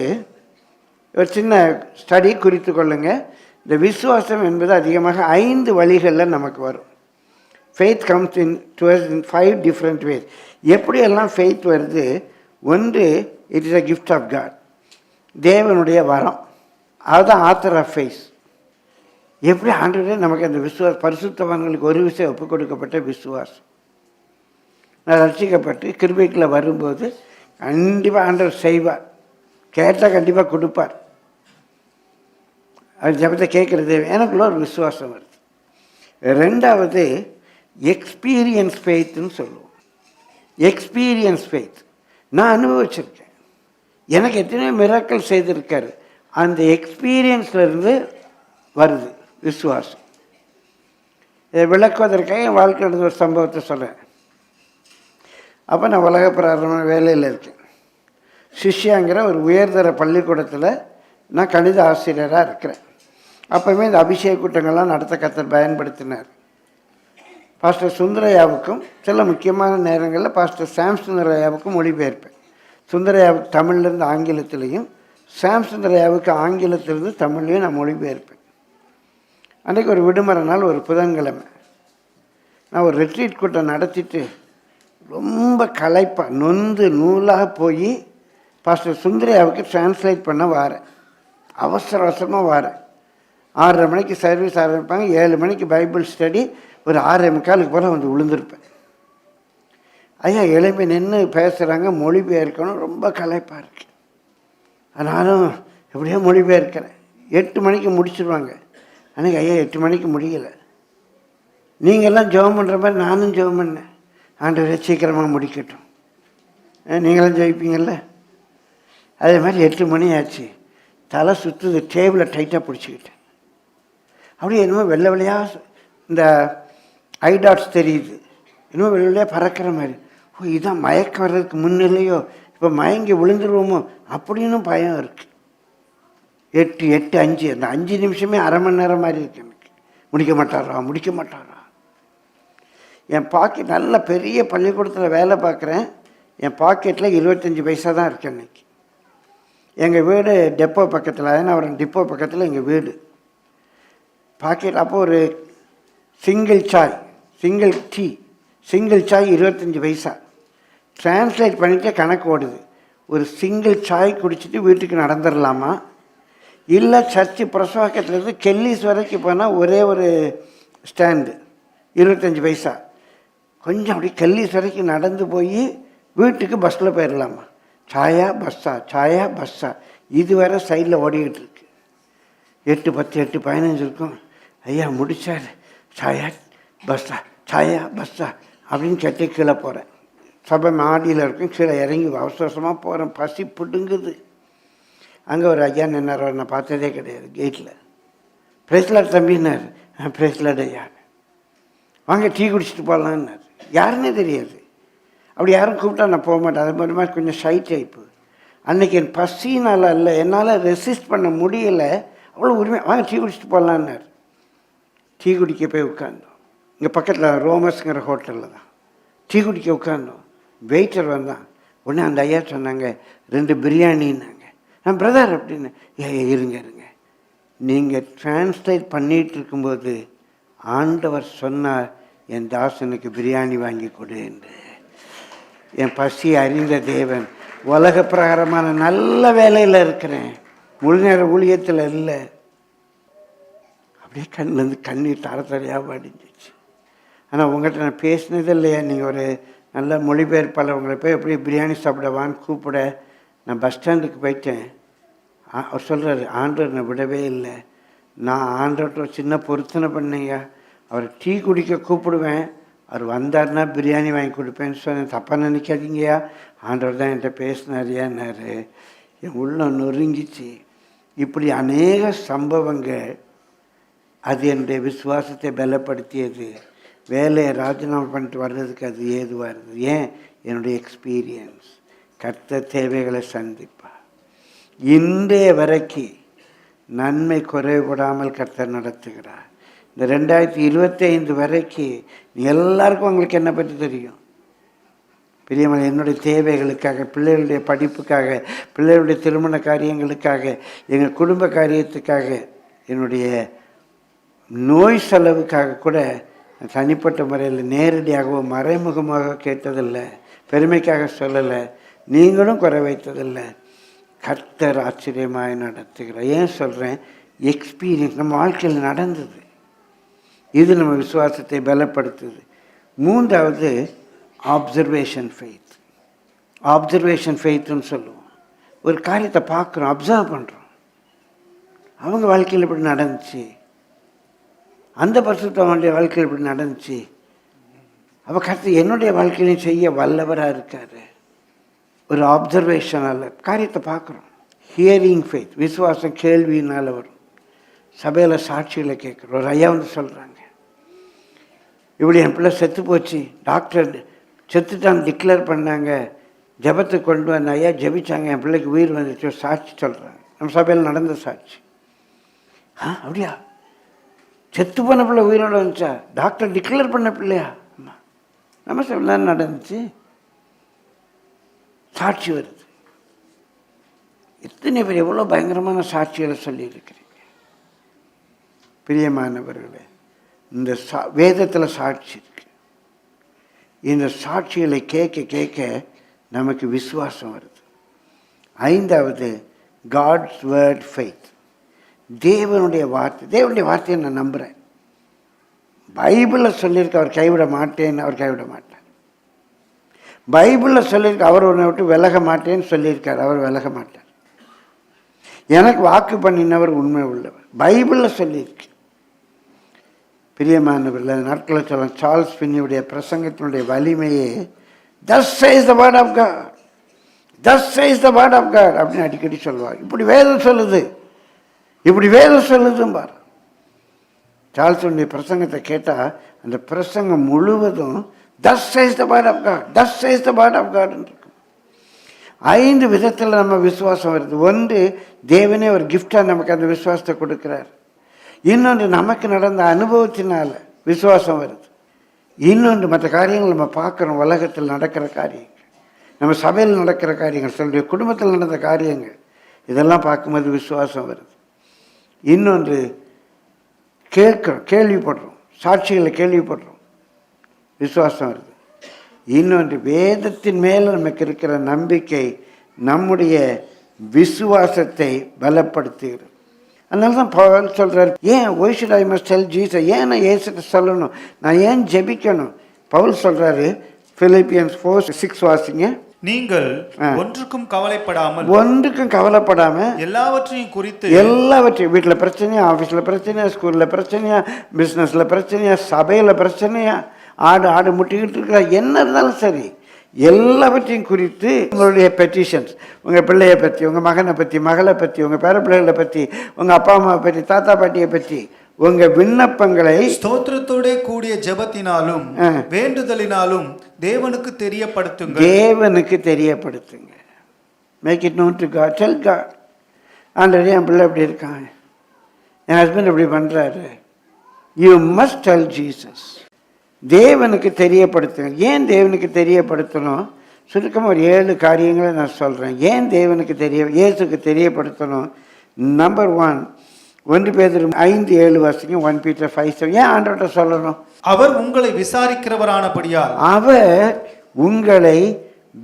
ஒரு சின்ன ஸ்டடி குறித்து கொள்ளுங்க. இந்த விசுவாசம் என்பது அதிகமாக 5 வழிகளில் நமக்கு வரும். Faith comes in 5 different ways. எப்படியெல்லாம் ஃபெய்த் வருது? ஒன்று, it is a gift of God, தேவனுடைய வரம். அதுதான் ஆத்தர் ஆஃப் ஃபெய்த். எப்படி ஆண்டவரே நமக்கு அந்த பரிசுத்தவான்களுக்கு ஒரு விஷயம் ஒப்புக் கொடுக்கப்பட்ட விசுவாசம். நான் ரட்சிக்கப்பட்டு கிருபைக்குள்ள வரும்போது கண்டிப்பாக ஆண்டவர் செய்வார். கேட்டால் கண்டிப்பாக கொடுப்பார். அவர் ஜபத்தை கேட்குறது எனக்குள்ள ஒரு விசுவாசம் வருது. ரெண்டாவது, எக்ஸ்பீரியன்ஸ் ஃபெய்த்துன்னு சொல்லுவோம். எக்ஸ்பீரியன்ஸ் ஃபெய்த், நான் அனுபவிச்சிருக்கேன். எனக்கு எத்தனையோ மிராக்கள் செய்திருக்காரு. அந்த எக்ஸ்பீரியன்ஸ்லேருந்து வருது விசுவாசம். இதை விளக்குவதற்காக என் வாழ்க்கை நடந்த ஒரு சம்பவத்தை சொல்கிறேன். அப்போ நான் உலக பிராரமான வேலையில் இருக்கேன். சிஷ்யாங்கிற ஒரு உயர்தர பள்ளிக்கூடத்தில் நான் கணித ஆசிரியராக இருக்கிறேன். அப்போவுமே இந்த அபிஷேக கூட்டங்கள்லாம் நடத்த கர்த்தர் பயன்படுத்தினார். பாஸ்டர் சுந்தரையாவுக்கும் சில முக்கியமான நேரங்களில் பாஸ்டர் சாம் சுந்தரையாவுக்கும் மொழிபெயர்ப்பேன். சுந்தரையாவுக்கு தமிழ்லேருந்து ஆங்கிலத்திலையும், சாம் சுந்தரையாவுக்கு ஆங்கிலத்திலிருந்து தமிழ்லையும் நான் மொழிபெயர்ப்பேன். அன்றைக்கி ஒரு விடுமுறை நாள், ஒரு புதன்கிழமை. நான் ஒரு ரெட்ரீட் கூட்டம் நடத்திட்டு ரொம்ப களைப்பாக நொந்து நூலாக போய் பாஸ்டர் சுந்தரையாவுக்கு டிரான்ஸ்லேட் பண்ண வாரேன். அவசர அவசரமாக வாரேன். 6:30 மணிக்கு சர்வீஸ் ஆரம்பிப்பாங்க, 7 மணிக்கு பைபிள் ஸ்டடி. ஒரு 6:45 போல் வந்து விழுந்திருப்பேன். ஐயா எழுப்பி நின்று பேசுகிறாங்க, மொழிபெயர்க்கணும், ரொம்ப களைப்பாக இருக்கு. ஆனாலும் எப்படியோ மொழிபெயர்க்கிறேன். 8 மணிக்கு முடிச்சிடுவாங்க. அன்றைக்கி ஐயா 8 மணிக்கு முடியலை. நீங்கள்லாம் ஜெபம் பண்ணுற மாதிரி நானும் ஜெபம் பண்ணேன். ஆண்டவரே சீக்கிரமாக முடிக்கட்டும், நீங்களும் ஜெயிப்பீங்கள்ல. அதே மாதிரி 8 மணி ஆச்சு. தலை சுற்றுது, டேபிளை டைட்டாக பிடிச்சிக்கிட்டேன். அப்படியே என்னமோ வெள்ளை வெள்ளையாக இந்த ஐடாட்ஸ் தெரியுது, என்னமோ வெள்ளை வெள்ளையாக பறக்கிற மாதிரி. ஓ, இதான் மயக்கம் வர்றதுக்கு முன்னிலையோ, இப்போ மயங்கி விழுந்துருவோமோ அப்படின்னு பயம் இருக்குது. 8, 5 அந்த 5 நிமிஷமே அரை மணி நேரம் மாதிரி இருக்கு எனக்கு. முடிக்க மாட்டாரா. என் பாக்கெட், நல்ல பெரிய பள்ளிக்கூடத்தில் வேலை பார்க்குறேன். என் பாக்கெட்டில் 25 பைசா தான் இருக்கு அன்னைக்கு. எங்கள் வீடு டெப்போ பக்கத்தில், அதனால் டிப்போ பக்கத்தில் எங்கள் வீடு. பாக்கெட் அப்போ ஒரு சிங்கிள் டீ 25 பைசா. டிரான்ஸ்லேட் பண்ணிவிட்டு கணக்கு ஓடுது. ஒரு சிங்கிள் சாய் குடிச்சிட்டு வீட்டுக்கு நடந்துடலாமா, இல்லை சர்ச்சு பிரசவாக்கத்துலேருந்து கெல்லிஸ் வரைக்கும் போனால் ஒரே ஒரு ஸ்டாண்டு 25 பைசா. கொஞ்சம் அப்படி கெல்லிஸ் வரைக்கும் நடந்து போய் வீட்டுக்கு பஸ்ஸில் போயிடலாமா, சாயா பஸ்ஸா இதுவரை சைடில் ஓடிக்கிட்டு இருக்கு. 8:10 8:15 இருக்கும். ஐயா முடிச்சார், சாயா பஸ்ஸா அப்படின்னு கேட்டு கீழே போகிறேன். சபை மாடியில் இருக்கும், கீழே இறங்கி அவசரமாக போகிறேன். பசி பிடுங்குது. அங்கே ஒரு ஐயா நின்னார், நான் பார்த்ததே கிடையாது கேட்டில். பிரேஸ்லாட் தம்பினார். பிரேஸ்லாட் ஐயா, வாங்க டீ குடிச்சிட்டு போகலான்னார். யாருன்னே தெரியாது. அப்படி யாரும் கூப்பிட்டா நான் போக மாட்டேன். அது மாதிரி கொஞ்சம் ஷை டைப்பு. அன்றைக்கி என் பசினால் இல்லை, என்னால் ரெசிஸ்ட் பண்ண முடியலை. அவ்வளோ உரிமை, வாங்க டீ குடிச்சிட்டு போகலான்னார். டீ குடிக்க போய் உட்காந்தோம். இங்கே பக்கத்தில் ரோமஸ்ங்கிற ஹோட்டலில் தான் டீ குடிக்க உட்காந்தோம். வெயிட்டர் வந்தான். உடனே அந்த ஐயா சொன்னாங்க, 2 பிரியாணின்னாங்க. நான் பிரதர் அப்படின்னு, இருங்க இருங்க, நீங்கள் டிரான்ஸ்லேட் பண்ணிகிட்டு இருக்கும்போது ஆண்டவர் சொன்னார், என் தாசனுக்கு பிரியாணி வாங்கி கொடு என்று. என் பசி அறிந்த தேவன், உலக பிரகாரமான நல்ல வேலையில் இருக்கிறேன், முழு நேர ஊழியத்தில் இல்லை. அப்படியே கண்ணிலேருந்து கண்ணீர் தரத்தரையாக வடிஞ்சிச்சு. ஆனால் உங்கள்கிட்ட நான் பேசினது இல்லையா, நீங்கள் ஒரு நல்ல மொழிபெயர்ப்பாளர், உங்களை போய் எப்படி பிரியாணி சாப்பிடவான்னு கூப்பிட நான் பஸ் ஸ்டாண்டுக்கு போயிட்டேன். அவர் சொல்கிறார், ஆண்டவர் என்னை விடவே இல்லை. நான் ஆண்டவர்கிட்ட சின்ன பொருத்தனை பண்ணேங்க, அவர் டீ குடிக்க கூப்பிடுவேன், அவர் வந்தார்னா பிரியாணி வாங்கி கொடுப்பேன்னு சொன்னேன். தப்பாக நினைக்காதீங்கயா, ஆண்டவர் தான் என்கிட்ட பேசினாரியான்னாரு. என் உள்ளம் நொறுங்கிச்சு. இப்படி அநேக சம்பவங்கள் அது என்னுடைய விசுவாசத்தை பலப்படுத்தியது. வேலையை ராஜினாமா பண்ணிட்டு வர்றதுக்கு அது ஏதுவாக இருந்தது. ஏன்? என்னுடைய எக்ஸ்பீரியன்ஸ். கர்த்தர் தேவைகளை சந்திப்பார். இன்றைய வரைக்கும் நன்மை குறைபடாமல் கர்த்தர் நடத்துகிறார். இந்த 2025 வரைக்கும் எல்லாருக்கும் உங்களுக்கு என்னை பற்றி தெரியும். பிரியமான, என்னுடைய தேவைகளுக்காக, பிள்ளைகளுடைய படிப்புக்காக, பிள்ளைகளுடைய திருமண காரியங்களுக்காக, எங்கள் குடும்ப காரியத்துக்காக, என்னுடைய நோய் செலவுக்காக கூட தனிப்பட்ட முறையில் நேரடியாகவோ மறைமுகமாக கேட்டதில்லை, பெருமைக்காக சொல்லலை, நீங்களும் குறை வைத்ததில்லை. கர்த்தர் ஆச்சரியமாக நடத்துகிறார். ஏன் சொல்கிறேன்? எக்ஸ்பீரியன்ஸ் நம்ம வாழ்க்கையில் நடந்தது. இது நம்ம விசுவாசத்தை பலப்படுத்துது. மூன்றாவது ஆப்சர்வேஷன் ஃபெய்த். ஆப்சர்வேஷன் ஃபெய்த்துன்னு சொல்லுவோம். ஒரு காரியத்தை பார்க்குறோம், அப்சர்வ் பண்ணுறோம். அவங்க வாழ்க்கையில் இப்படி நடந்துச்சு, அந்த பரிசுத்தவனுடைய வாழ்க்கையில் இப்படி நடந்துச்சு, அப்போ கர்த்தர் என்னுடைய வாழ்க்கையிலையும் செய்ய வல்லவராக இருக்கார். ஒரு ஆப்சர்வேஷனால் காரியத்தை பார்க்குறோம். ஹியரிங் ஃபெய்த், விசுவாசம் கேள்வியினால் வரும். சபையில் சாட்சியில் கேட்குறோம். ஒரு ஐயா வந்து சொல்கிறாங்க, இப்படி என் பிள்ளை செத்து போச்சு, டாக்டர் செத்துட்டான்னு டிக்ளேர் பண்ணாங்க, ஜபத்துக்கு கொண்டு வந்த ஐயா ஜபிச்சாங்க, என் பிள்ளைக்கு உயிர் வந்துச்சு. சாட்சி சொல்கிறாங்க, நம்ம சபையில் நடந்த சாட்சி. அப்படியா? செத்து போன பிள்ளை உயிரோடு வந்துச்சா? டாக்டர் டிக்ளேர் பண்ண பிள்ளையா? ஆமாம், நம்ம சபையில் நடந்துச்சு. சாட்சி வருது. எத்தனை பேர் எவ்வளோ பயங்கரமான சாட்சிகளை சொல்லியிருக்கிறீங்க. பிரியமானவர்களே, இந்த வேதத்தில் சாட்சி இருக்கு. இந்த சாட்சிகளை கேட்க கேட்க நமக்கு விசுவாசம் வருது. ஐந்தாவது காட்ஸ் வேர்ட் ஃபெய்த். தேவனுடைய வார்த்தை. தேவனுடைய வார்த்தையை நான் நம்புகிறேன். பைபிளில் சொல்லியிருக்க அவர் கைவிட மாட்டேன்னு, அவர் கைவிட மாட்டார். பைபிளில் சொல்லியிருக்க அவர் உன்னை விட்டு விலக மாட்டேன்னு சொல்லியிருக்கார், அவர் விலக மாட்டார். எனக்கு வாக்கு பண்ணினவர் உண்மை உள்ளவர். பைபிளில் சொல்லியிருக்கு. பிரியமானவர்கள், நாட்களில் சொல்ல Charles பின்னியுடைய பிரசங்கத்தினுடைய வலிமையே thus says the word of God, thus says the word of God அப்படின்னு அடிக்கடி சொல்லுவார். இப்படி வேதம் சொல்லுது, இப்படி வேதம் சொல்லுதும் பார். சார்ல்ஸுடைய பிரசங்கத்தை கேட்டால் அந்த பிரசங்கம் முழுவதும் thus says the word of God, thus says the word of God இருக்கும். 5 விதத்தில் நம்ம விசுவாசம் வருது. ஒன்று, தேவனே ஒரு கிஃப்டாக நமக்கு அந்த விசுவாசத்தை கொடுக்குறார். இன்னொன்று, நமக்கு நடந்த அனுபவத்தினால் விசுவாசம் வருது. இன்னொன்று, மற்ற காரியங்கள் நம்ம பார்க்குறோம், உலகத்தில் நடக்கிற காரியங்கள், நம்ம சபையில் நடக்கிற காரியங்கள், சொல்லுடைய குடும்பத்தில் நடந்த காரியங்கள், இதெல்லாம் பார்க்கும்போது விசுவாசம் வருது. இன்னொன்று, கேட்குறோம், கேள்விப்படுறோம், சாட்சிகளை கேள்விப்படுறோம், விசுவாசம் வருது. இன்னொன்று, வேதத்தின் மேலே நமக்கு இருக்கிற நம்பிக்கை நம்முடைய விசுவாசத்தை பலப்படுத்துகிறது. அதனால தான் பவுல் சொல்கிறார், ஏன் why should I must tell Jesus, ஏன் நான் இயேசுகிட்ட சொல்லணும், நான் ஏன் ஜெபிக்கணும்? பவுல் சொல்கிறாரு, பிலிப்பியன்ஸ் 4:6 வாசிங்க. நீங்கள் ஒன்றுக்கும் கவலைப்படாமல், ஒன்றுக்கும் கவலைப்படாமல் எல்லாவற்றையும் குறித்து, எல்லாவற்றையும், வீட்டில் பிரச்சனையா, ஆஃபீஸில் பிரச்சனையா, ஸ்கூலில் பிரச்சனையா, பிஸ்னஸில் பிரச்சனையா, சபையில் பிரச்சனையா, ஆடு முட்டிக்கிட்டு இருக்கிற என்ன இருந்தாலும் சரி, எல்லாவற்றையும் குறித்து உங்களுடைய பெட்டிஷன்ஸ், உங்கள் பிள்ளையை பற்றி, உங்கள் மகனை பற்றி, மகளை பற்றி, உங்கள் பேர பிள்ளைகளை பற்றி, உங்கள் அப்பா அம்மாவை பற்றி, தாத்தா பாட்டியை பற்றி, உங்கள் விண்ணப்பங்களை ஸ்தோத்திரத்தோட கூடிய ஜெபத்தினாலும் வேண்டுதலினாலும் தேவனுக்கு தெரியப்படுத்துங்க. தேவனுக்கு தெரியப்படுத்துங்க. Make it known to God. Tell God, already என் பிள்ளை இப்படி இருக்கான், என் ஹஸ்பண்ட் இப்படி பண்ணுறாரு. You must tell Jesus. தேவனுக்கு தெரியப்படுத்துங்க. ஏன் தேவனுக்கு தெரியப்படுத்தணும்? சுருக்கமாக ஒரு 7 காரியங்களை நான் சொல்கிறேன். ஏன் தேவனுக்கு இயேசுக்கு தெரியப்படுத்தணும்? நம்பர் 1, 1 பேதுரு 5:7 வாசிக்கும். 1 Peter 5:7. ஏன் ஆண்டவர்கிட்ட சொல்லணும்? அவர் உங்களை விசாரிக்கிறவரானபடியால். அவர் உங்களை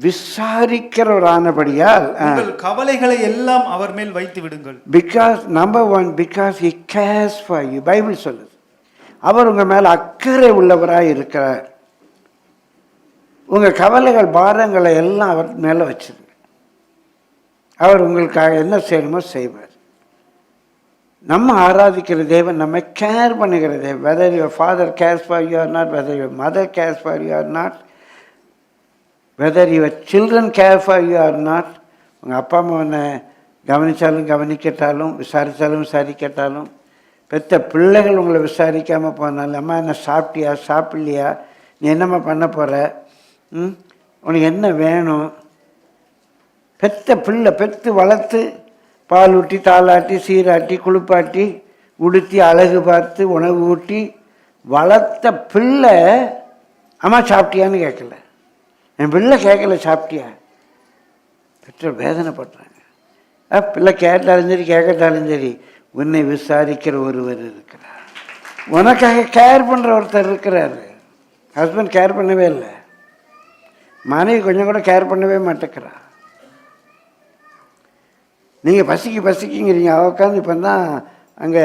விசாரிக்கிறவரானபடியால் உங்கள் கவலைகளை எல்லாம் அவர் மேல் வைத்து விடுங்கள். Because number 1, because he cares for you. Bible சொல்லுது, அவர் உங்கள் மேலே அக்கறை உள்ளவராக இருக்கிறார். உங்கள் கவலைகள் பாரங்களை எல்லாம் அவர் மேலே வச்சிருங்க. அவர் உங்களுக்காக என்ன செய்யணுமோ செய்வார். நம்ம ஆராதிக்கிற தேவன் நம்ம கேர் பண்ணுகிற தேவன். Weather your father CARES for you are not, weather your mother CARES for you are not, weather your children care for you are not, உங்கள் அப்பா அம்மா உன்னை கவனித்தாலும் கவனிக்கட்டாலும் விசாரித்தாலும் விசாரிக்கட்டாலும், பெற்ற பிள்ளைகள் உங்களை விசாரிக்காமல் போனாலும், அம்மா என்ன சாப்பிட்டியா சாப்பிட்லையா, நீ என்னம்மா பண்ண போகிற, உனக்கு என்ன வேணும், பெற்ற பிள்ளை பெற்று வளர்த்து பால் ஊட்டி தாளாட்டி சீராட்டி குளிப்பாட்டி உடுத்தி அழகு பார்த்து உணவு ஊட்டி வளர்த்த பிள்ளை அம்மா சாப்பிட்டியான்னு கேட்கல. என் பிள்ளை கேட்கல சாப்பிட்டியா, பெற்றோர் வேதனைப்படுறாங்க. பிள்ளை கேட்டாலும் சரி கேட்கட்டாலும் சரி, உன்னை விசாரிக்கிற ஒருவர் இருக்கிறார், உனக்காக கேர் பண்ணுற ஒருத்தர் இருக்கிறாரு. ஹஸ்பண்ட் கேர் பண்ணவே இல்லை, மனைவி கொஞ்சம் கூட கேர் பண்ணவே மாட்டேங்கிறா. நீங்கள் பசிக்குங்கிறீங்க, அவ உட்காந்து இப்போ தான் அங்கே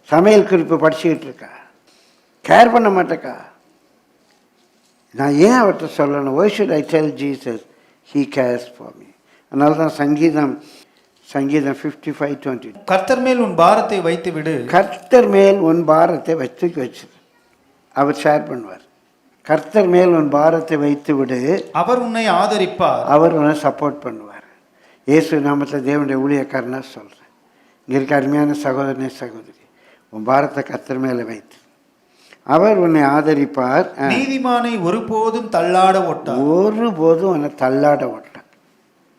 சமையல் குறிப்பு படிச்சுக்கிட்டு இருக்கா, கேர் பண்ண மாட்டேக்கா. நான் ஏன் அவர்கிட்ட சொல்லணும்? why should I tell Jesus he cares for me? அதனால தான் சங்கீதம் 55:20, கர்த்தர் மேல் உன் பாரத்தை வைத்து விடு. கர்த்தர் மேல் உன் பாரத்தை வச்சு அவர் ஷேர் பண்ணுவார். கர்த்தர் மேல் உன் பாரத்தை வைத்து விடு, அவர் உன்னை ஆதரிப்பார், அவர் உன்னை சப்போர்ட் பண்ணுவார். இயேசு நாமத்தில் தேவனுடைய ஊழியக்காரனா சொல்கிறேன். இங்கே இருக்க அருமையான சகோதரனே சகோதரி, உன் பாரத்தை கர்த்தர் மேலே வைத்து அவர் உன்னை ஆதரிப்பார். நீதிமானை ஒருபோதும் தள்ளாட ஓட்டார், ஒருபோதும் உன்னை தள்ளாட ஓட்டார்,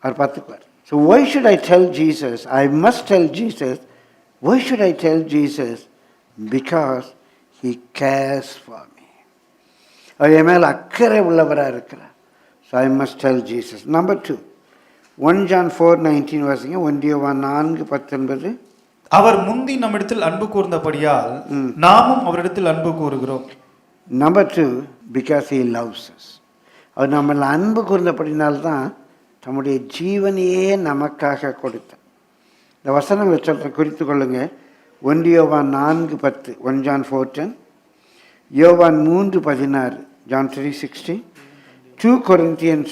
அவர் பார்த்துக்குவார். So why should I tell Jesus? I must tell Jesus. Why should I tell Jesus? Because he cares for me. அவர் என் மேலே அக்கறை உள்ளவராக இருக்கிறார். So I must tell Jesus. Number 2, 1 John 4:19 வாசிங்க. 1 யோவான் 4:19. அவர் முந்தி நம்மிடத்தில் அன்பு கூர்ந்தபடியால் நாமும் அவரிடத்தில் அன்பு கூறுகிறோம். Number 2, because he loves us. அவர் நம்மள அன்பு கூர்ந்தபடினால்தான் தம்முடைய ஜீவனையே நமக்காக கொடுத்தார். இந்த வசனங்களை சொல்ற குறித்து கொள்ளுங்க. 1 யோவான் 4:10, 1 John 4:10, யோவான் 3:16, John 3:16, 2 Corinthians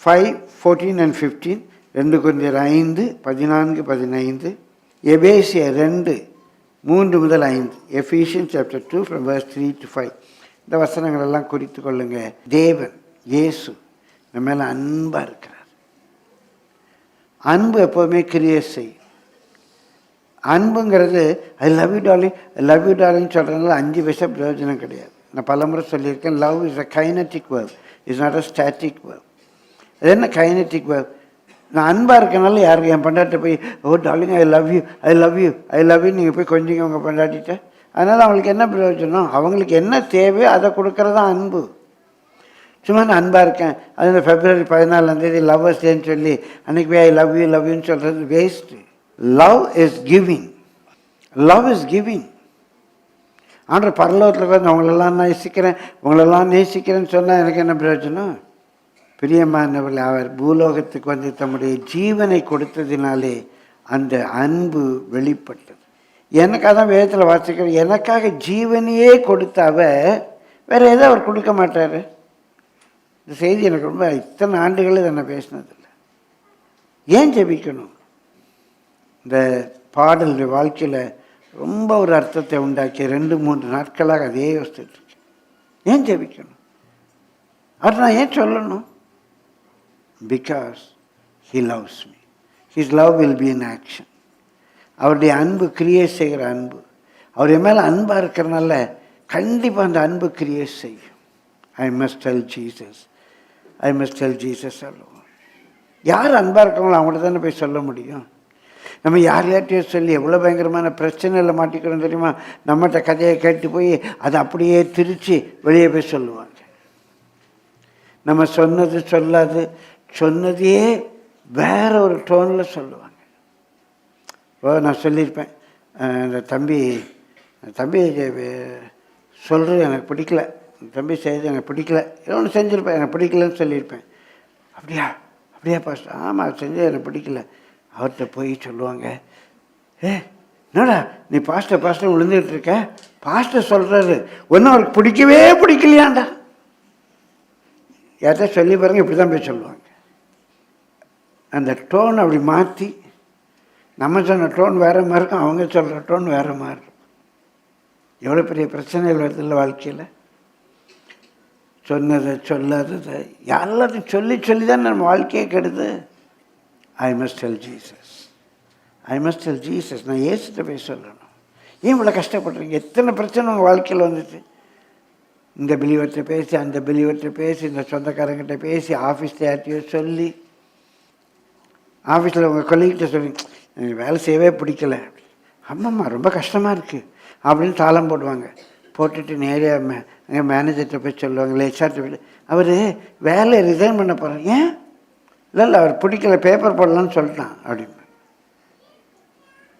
5:14 and 15, 2 Corinthians 5:14-15, எபேசியர் 2:3-5, Ephesians chapter 2 from verse 3 to 5. இந்த வசனங்கள் எல்லாம் குறித்து கொள்ளுங்க. தேவன் இயேசு நம்ம மேலே அன்பாக இருக்கிறார். அன்பு எப்போவுமே கிரியேட் செய்யும். அன்புங்கிறது I love you darling, I love you darling சொல்கிறதுனால 5 பைசா பிரயோஜனம் கிடையாது. நான் பலமுறை சொல்லியிருக்கேன், love is a kinetic verb, is not a static verb. அது என்ன கைனட்டிக் வேர்ப்? நான் அன்பாக இருக்கனால யாருக்கு என் பண்டாட்ட போய் oh darling I love you I love you I love you நீங்கள் போய் கொஞ்சம் அவங்க பண்டாட்டிட்ட, அதனால் அவங்களுக்கு என்ன பிரயோஜனம்? அவங்களுக்கு என்ன தேவையோ அதை கொடுக்கறது தான் அன்பு. சும்மா நான் அன்பாக இருக்கேன், அது இந்த February 14 லவ்வர்ஸ் டேன்னு சொல்லி அன்றைக்கி போய் ஐ லவ் யூன்னு சொல்கிறது waste. Love is giving, love is giving. ஆண்டவர் பரலோகத்தில் வந்து அவங்களெல்லாம் நேசிக்கிறேன்னு சொன்னால் எனக்கு என்ன பிரயோஜனம்? பிரியமானவர்கள், அவர் பூலோகத்துக்கு வந்து தம்முடைய ஜீவனை கொடுத்ததினாலே அந்த அன்பு வெளிப்பட்டது. எனக்காக தான் வேதத்தில் வாசிக்கிறேன், எனக்காக ஜீவனையே கொடுத்தாவ வேறு எதோ அவர் கொடுக்க மாட்டார். இந்த செய்தி எனக்கு ரொம்ப இத்தனை ஆண்டுகள் இதை நான் பேசினதில்லை. ஏன் ஜெபிக்கணும்? இந்த பாடல் வாழ்க்கையில் ரொம்ப ஒரு அர்த்தத்தை உண்டாக்கி 2-3 நாட்களாக அதே யோசிச்சுட்ருக்கேன். ஏன் ஜெபிக்கணும்? அவர் நான் ஏன் சொல்லணும்? Because he loves me. His love will be in action. அவருடைய அன்பு கிரியேட் செய்கிற அன்பு. அவர் என் மேலே அன்பாக இருக்கிறனால கண்டிப்பாக அந்த அன்பு கிரியேட் செய்யும். I must tell Jesus. I must tell Jesus alone. யார் அன்பாக இருக்காங்களோ அவங்கள்ட்ட தானே போய் சொல்ல முடியும். நம்ம யார்கிட்டையும் சொல்லி எவ்வளோ பயங்கரமான பிரச்சனையில் மாட்டிக்கிறோம் தெரியுமா? நம்மகிட்ட கதையை கேட்டு போய் அதை அப்படியே திரித்து வெளியே போய் சொல்லுவாங்க. நம்ம சொன்னது சொல்லாது, சொன்னதையே வேற ஒரு டோனில் சொல்லுவாங்க. இப்போ நான் சொல்லியிருப்பேன், இந்த தம்பி சொல்கிறது எனக்கு பிடிக்கல, தம்பி செய்கிறது எனக்கு பிடிக்கல, ஏதோ ஒன்று செஞ்சுருப்பேன், எனக்கு பிடிக்கலன்னு சொல்லியிருப்பேன். அப்படியா பாஸ்டர்? ஆமாம், செஞ்சது எனக்கு பிடிக்கல. அவர்கிட்ட போய் சொல்லுவாங்க, என்னடா நீ பாஸ்டர் விழுந்துகிட்டு இருக்க, பாஸ்டர் சொல்கிறாரு ஒன்றும் அவருக்கு பிடிக்கவே பிடிக்கலையாண்டா. யார்கிட்ட சொல்லி பாருங்க, இப்படி தான் போய் சொல்லுவாங்க. அந்த டோன் அப்படி மாற்றி, நம்ம சொன்ன டோன் வேறு மாதிரி இருக்கும், அவங்க சொல்கிற டோன் வேறு மாதிரி இருக்கும். எவ்வளோ பெரிய பிரச்சனைகள் வருதில்ல வாழ்க்கையில். சொன்னதை சொல்லாததை எல்லாத்தையும் சொல்லி தான் நம்ம வாழ்க்கையே கெடுது. I must tell Jesus. நான் ஏசுகிட்ட போய் சொல்லணும். ஏன் இவ்வளோ கஷ்டப்படுறீங்க? எத்தனை பிரச்சனை உங்கள் வாழ்க்கையில் வந்துச்சு. இந்த பிலிவர்கிட்ட பேசி, அந்த பிலிவர்கிட்ட பேசி, இந்த சொந்தக்காரங்கிட்ட பேசி, ஆஃபீஸில் யார்ட்டையோ சொல்லி, ஆஃபீஸில் உங்கள் கொல்லிக்கிட்ட சொல்லி எனக்கு வேலை செய்யவே பிடிக்கல, அம்மம்மா ரொம்ப கஷ்டமாக இருக்குது அப்படின்னு தாளம் போடுவாங்க. போட்டுட்டு நேராக எங்கள் மேனேஜர்கிட்ட போய் சொல்லுவாங்க, இல்லை ஹெச்ஆர்கிட்ட போய், அவர் வேலையை ரிசைன் பண்ண போகிறார். ஏன்? இல்லை அவர் பிடிக்கல, பேப்பர் போடலான்னு சொல்லிட்டான் அப்படின்னு.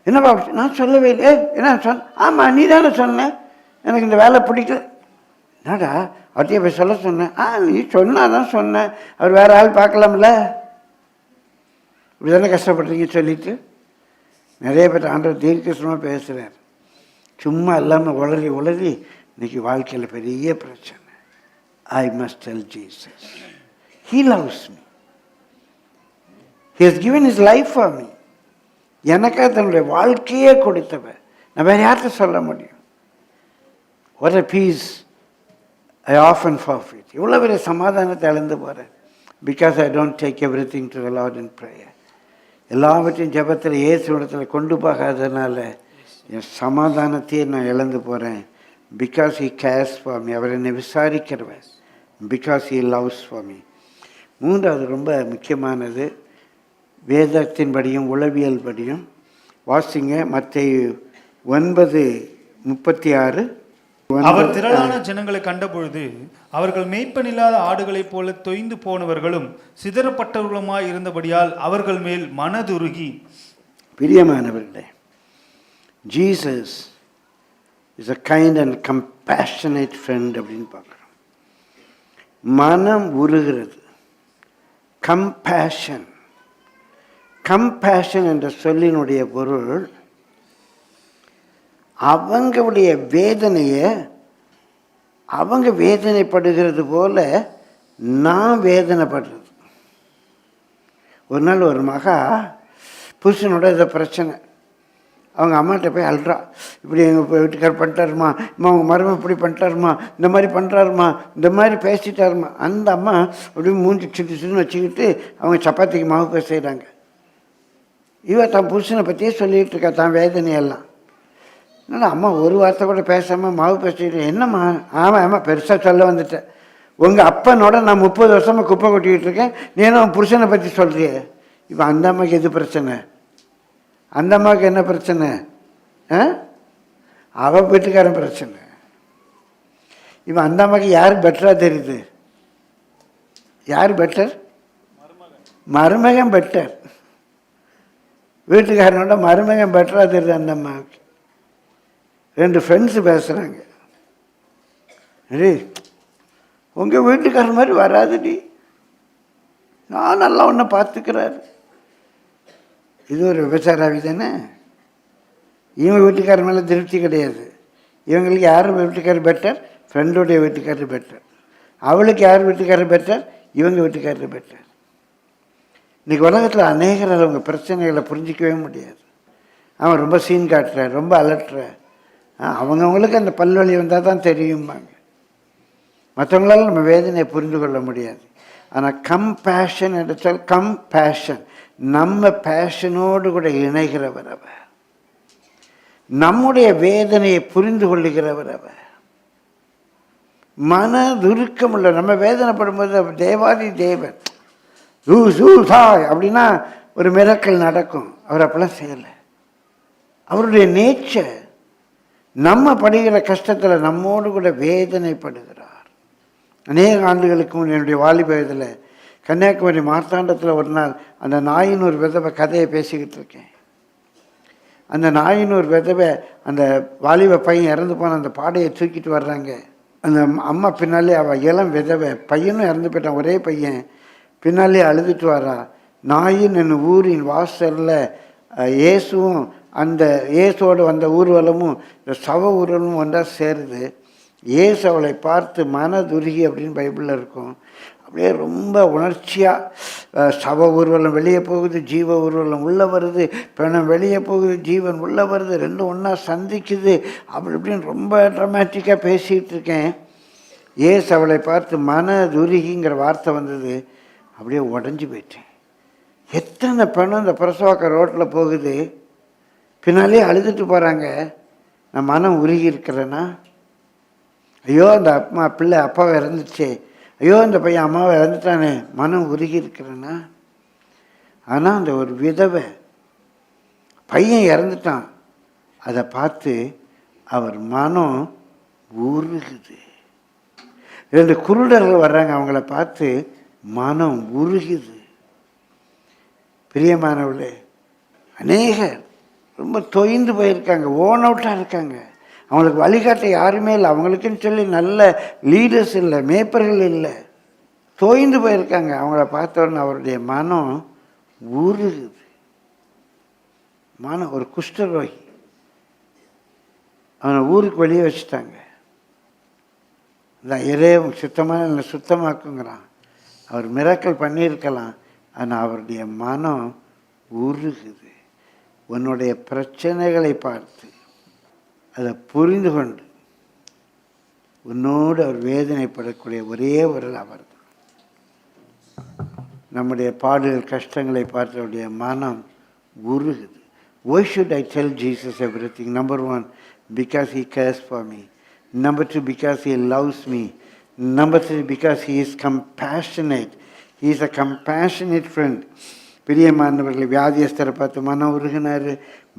என்னப்பா? நான் சொல்லவே இல்லை. என்ன ஆமாம், நீ தானே சொன்ன எனக்கு இந்த வேலை பிடிக்கல. என்னடா அவர்கிட்ட போய் சொல்ல சொன்னேன். நீ சொன்னாதான் சொன்னேன், அவர் வேறு ஆள் பார்க்கலாம்ல. இப்படி தானே கஷ்டப்படுறீங்க சொல்லிட்டு. நிறைய பேர் ஆண்டவர் தீர்க்கமாக பேசுகிறார். சும்மா இல்லாமல் உளறி இன்னைக்கு வாழ்க்கையில் பெரிய பிரச்சனை. ஐ must tell Jesus. He loves me. He has given his life for me. எனக்காக தன்னுடைய வாழ்க்கையே கொடுத்தவர். நான் வேறு யார்கிட்ட சொல்ல முடியும்? What a peace I often forfeit. இவ்வளோ பெரிய சமாதானத்தை இழந்து போகிறேன். Because I don't take everything to the Lord in prayer. எல்லாவற்றையும் ஜெபத்தில் இயேசுவிடத்தில் கொண்டு போகாததுனால என் சமாதானத்தையே நான் இழந்து போகிறேன். Because he cares for me. அவர் என்னை விசாரிக்கிறவர். Because he loves for me. மூன்றாவது ரொம்ப முக்கியமானது, வேதத்தின்படியும் உளவியல் படியும் வாசிங்க. மத்தேயு 9:36. அவர் திரளான ஜனங்களை கண்டபொழுது அவர்கள் மேய்ப்பனில்லாத ஆடுகளைப் போல தொய்ந்து போனவர்களும் சிதறப்பட்டவர்களுமாய் இருந்தபடியால் அவர்கள் மேல் மனதுருகி. பிரியமானவர்களே, Jesus is a kind and compassionate friend அப்படின்னு பார்க்குறோம். மனம் உருகிறது. கம்பேஷன் என்ற சொல்லினுடைய பொருள், அவங்களுடைய வேதனையை அவங்க வேதனைப்படுகிறது போல நான் வேதனைப்படுறது. ஒரு நாள் ஒரு மகா புருஷனோட ஏதோ பிரச்சனை, அவங்க அம்மாட்ட போய் அல்றா, இப்படி எங்கள் வீட்டுக்கார் பண்ணிட்டாருமா, அவங்க மருமன் இப்படி பண்ணிட்டாருமா, இந்த மாதிரி பண்ணுறாருமா, இந்த மாதிரி பேசிட்டாருமா. அந்த அம்மா அப்படியே மூஞ்சி சுட்டு வச்சுக்கிட்டு அவங்க சப்பாத்திக்கு மாவு பேசுகிறாங்க. தன் புருஷனை பற்றியே சொல்லிகிட்டு இருக்கா, தான் வேதனையெல்லாம். அதனால் அம்மா ஒரு வார்த்தை கூட பேசாமல் மாவு பேசிக்கிட்டு, என்னம்மா? ஆமாம் பெருசாக சொல்ல வந்துட்டேன். உங்கள் அப்பனோட நான் 30 வருஷமாக குப்பை கொட்டிக்கிட்டு இருக்கேன், நீனும் அவன் புருஷனை பற்றி சொல்கிறிய. இப்போ அந்த அம்மாவுக்கு எது பிரச்சனை? அந்த அம்மாவுக்கு என்ன பிரச்சனை? அவள் வீட்டுக்காரன் பிரச்சனை. இப்போ அந்த அம்மாவுக்கு யார் பெட்டராக தெரியுது? யார் பெட்டர்? மருமகன் பெட்டர். வீட்டுக்காரனோட மருமகன் பெட்டராக தெரியுது அந்த அம்மாவுக்கு. 2 ஃப்ரெண்ட்ஸு பேசுகிறாங்க. உங்கள் வீட்டுக்காரன் மாதிரி வராதுடி, நான் நல்லா ஒன்றை பார்த்துக்கிறாரு. இது ஒரு விபச்சாராவி தானே. இவங்க வீட்டுக்காரர் மேலே திருப்தி கிடையாது. இவங்களுக்கு யார் வீட்டுக்காரர் பெட்டர்? ஃப்ரெண்டோடைய வீட்டுக்காரர் பெட்டர். அவளுக்கு யார் வீட்டுக்காரர் பெட்டர்? இவங்க வீட்டுக்காரர் பெட்டர். இன்றைக்கி உலகத்தில் அநேகர் அவங்க பிரச்சனைகளை புரிஞ்சிக்கவே முடியாது. அவன் ரொம்ப சீன் காட்டுற, ரொம்ப அலட்டுற, அவங்கவுங்களுக்கு அந்த பல்வலி வந்தால் தான் தெரியும்பாங்க. மற்றவங்களால நம்ம வேதனையை புரிந்து கொள்ள முடியாது. ஆனால் கம்பேஷன் என்ற சொல், கம்பேஷன் நம்ம பேஷனோடு கூட இணைகிறவர் அவர். நம்முடைய வேதனையை புரிந்து கொள்ளுகிறவர் அவர். மனதுருக்கம் உள்ள, நம்ம வேதனைப்படும்போது தேவாதி தேவன் அப்படின்னா ஒரு மிரக்கல் நடக்கும். அவர் அப்பெல்லாம் செய்யலை. அவருடைய நேச்சர் நம்ம படுகிற கஷ்டத்தில் நம்மோடு கூட வேதனைப்படுகிறார். அநேக ஆண்டுகளுக்கு முன் என்னுடைய வாலிப வயதில் கன்னியாகுமரி மார்த்தாண்டத்தில் ஒரு நாள் அந்த நாயின் ஒரு விதவை கதையை பேசிக்கிட்டு இருக்கேன். அந்த நாயின் ஒரு விதவை அந்த வாலிப பையன் இறந்து போன அந்த பாடையை தூக்கிட்டு வர்றாங்க. அந்த அம்மா பின்னாலே அவள் இளம் விதவை, பையனும் இறந்து போயிட்டான், ஒரே பையன், பின்னாலே அழுதுட்டு வரா. நாயின் என் ஊரின் வாசலில் இயேசுவும் அந்த இயேசுவோடு வந்த ஊர்வலமும் இந்த சவ ஊர்வலமும் ஒன்றாக சேருது. இயேசு அவளை பார்த்து மனதுருகி அப்படின்னு பைபிளில் இருக்கும். அப்படியே ரொம்ப உணர்ச்சியாக சவ ஊர்வலம் வெளியே போகுது, ஜீவ ஊர்வலம் உள்ளே வருது, பிணம் வெளியே போகுது, ஜீவன் உள்ளே வருது, ரெண்டும் ஒன்றா சந்திக்குது, அப்படி இப்படின்னு ரொம்ப ட்ரமாட்டிக்காக பேசிகிட்டு இருக்கேன். இயேசு அவளை பார்த்து மனதுருகிங்கிற வார்த்தை வந்தது. அப்படியே உடஞ்சி போயிட்டேன். எத்தனை பெண்ணும் இந்த பிரசவாக்க ரோட்டில் போகுது, பின்னாலே அழுதுட்டு போகிறாங்க. நான் மனம் உருகி இருக்கிறேன்னா, ஐயோ அந்த அம்மா பிள்ளை அப்பாவை இறந்துச்சே, ஐயோ இந்த பையன் அம்மாவை இறந்துட்டானே, மனம் உருகி இருக்கிறேன்னா. ஆனால் அந்த ஒரு விதவை பையன் இறந்துட்டான், அதை பார்த்து அவர் மனம் உருகுது. 2 குருடர்கள் வர்றாங்க, அவங்கள பார்த்து மனம் உருகுது. பிரியமானவர்களே, அநேகர் ரொம்ப தொய்ந்து போயிருக்காங்க, ஓன் அவுட்டாக இருக்காங்க. அவங்களுக்கு வழிகாட்ட யாருமே இல்லை, அவங்களுக்குன்னு சொல்லி நல்ல லீடர்ஸ் இல்லை, மேய்ப்பர்கள் இல்லை, தொய்ந்து போயிருக்காங்க. அவங்கள பார்த்தோன்னு அவருடைய மனம் உருகுது. மனம் ஒரு குஷ்டரோகி, அவனை ஊருக்கு வெளியே வச்சுட்டாங்க. அதான் இறைவன் சுத்தமாக சுத்தமாக்குங்கிறான். அவர் மிராக்கிள் பண்ணியிருக்கலாம், ஆனால் அவருடைய மனம் உருகுது. உன்னுடைய பிரச்சனைகளை பார்த்து அதை புரிந்து கொண்டு உன்னோடு அவர் வேதனைப்படக்கூடிய ஒரே ஒரு அவர் தான். நம்முடைய பாடுகள் கஷ்டங்களை பார்த்து அவருடைய மனம் உருகுது. Why should I tell Jesus everything? Number 1, because he cares for me. Number 2, because he loves me. Number 3, because he is compassionate. He is a compassionate friend. பிரியமானவர்களை, வியாதியஸ்தரை பார்த்து மனம் உருகினார்,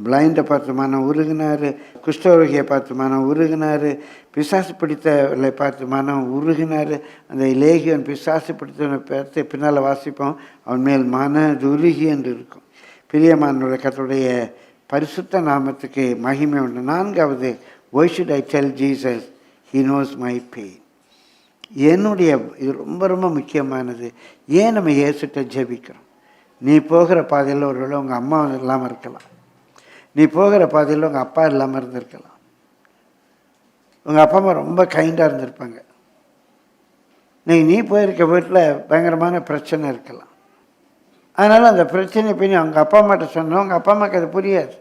பிளைண்டை பார்த்து மனம் உருகினார், குஷ்டரோகியை பார்த்து மனம் உருகினார், பிசாசு பிடித்தவர்களை பார்த்து மனம் உருகினார். அந்த லேகியன் பிசாசு பிடித்தவனை பார்த்து பின்னால் வாசிப்போம், அவன் மேல் மனதுருகி என்று இருக்கும். பிரியமானவர்களை, கர்த்தருடைய பரிசுத்த நாமத்துக்கு மகிமை உண்டு. 4வது, why should I tell Jesus? He knows my pain. என்னுடைய இது ரொம்ப ரொம்ப முக்கியமானது. ஏன் நம்ம இயேசுட்ட ஜெபிக்கிறோம்? நீ போகிற பாதையில் ஒருவேளை உங்கள் அம்மா இல்லாமல் இருக்கலாம், நீ போகிற பாதையில் உங்கள் அப்பா இல்லாமல் இருந்திருக்கலாம், உங்கள் அப்பா அம்மா ரொம்ப கைண்டாக இருந்திருப்பாங்க, நீ போயிருக்க வீட்டில் பயங்கரமான பிரச்சனை இருக்கலாம். அதனால் அந்த பிரச்சனை போய் நீ அவங்க அப்பா அம்மாட்ட சொன்னோம், உங்கள் அப்பா அம்மாவுக்கு அது புரியாது.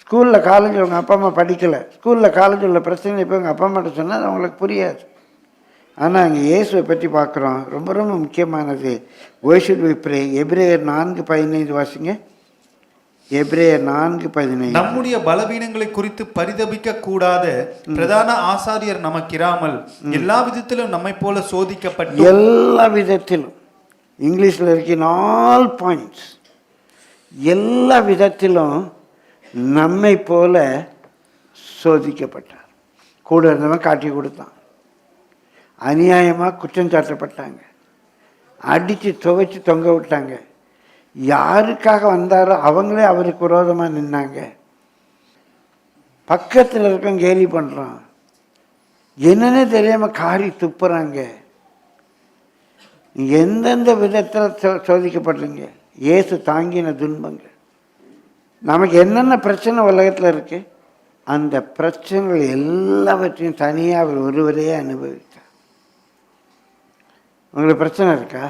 ஸ்கூலில் காலேஜில் உங்கள் அப்பா அம்மா படிக்கலை, ஸ்கூலில் காலேஜில் உள்ள பிரச்சனை போய் உங்கள் அப்பா அம்மாட்ட சொன்னால் அது அவங்களுக்கு புரியாது. ஆனால் அங்கே இயேசுவை பற்றி பார்க்குறோம், ரொம்ப ரொம்ப முக்கியமானது. Why should we pray? எபிரேயர் 4:15 வாசிங்க. எபிரேயர் 4:15. நம்முடைய பலவீனங்களை குறித்து பரிதபிக்க கூடாத பிரதான ஆசாரியர் நமக்கிராமல் எல்லா விதத்திலும் நம்மை போல சோதிக்கப்பட்டு, எல்லா விதத்திலும், இங்கிலீஷில் இருக்க ஆல் பாயிண்ட்ஸ், எல்லா விதத்திலும் நம்மை போல சோதிக்கப்பட்டார். கூட இருந்தவன் காட்டி கொடுத்தான், அநியாயமாக குற்றம் சாட்டப்பட்டாங்க, அடித்து துவைச்சி தொங்க விட்டாங்க, யாருக்காக வந்தாரோ அவங்களே அவருக்கு விரோதமாக நின்னாங்க. பக்கத்தில் இருக்க கேலி பண்ணுறான், என்னன்னே தெரியாமல் காரி துப்புறாங்க. எந்தெந்த விதத்தில் சோதிக்கப்படுறீங்க? இயேசு தாங்கின துன்பங்கள். நமக்கு என்னென்ன பிரச்சனை உலகத்தில் இருக்குது, அந்த பிரச்சனைகள் எல்லாவற்றையும் தனியாக அவர் ஒருவரே அனுபவித்தார். உங்களுக்கு பிரச்சனை இருக்கா?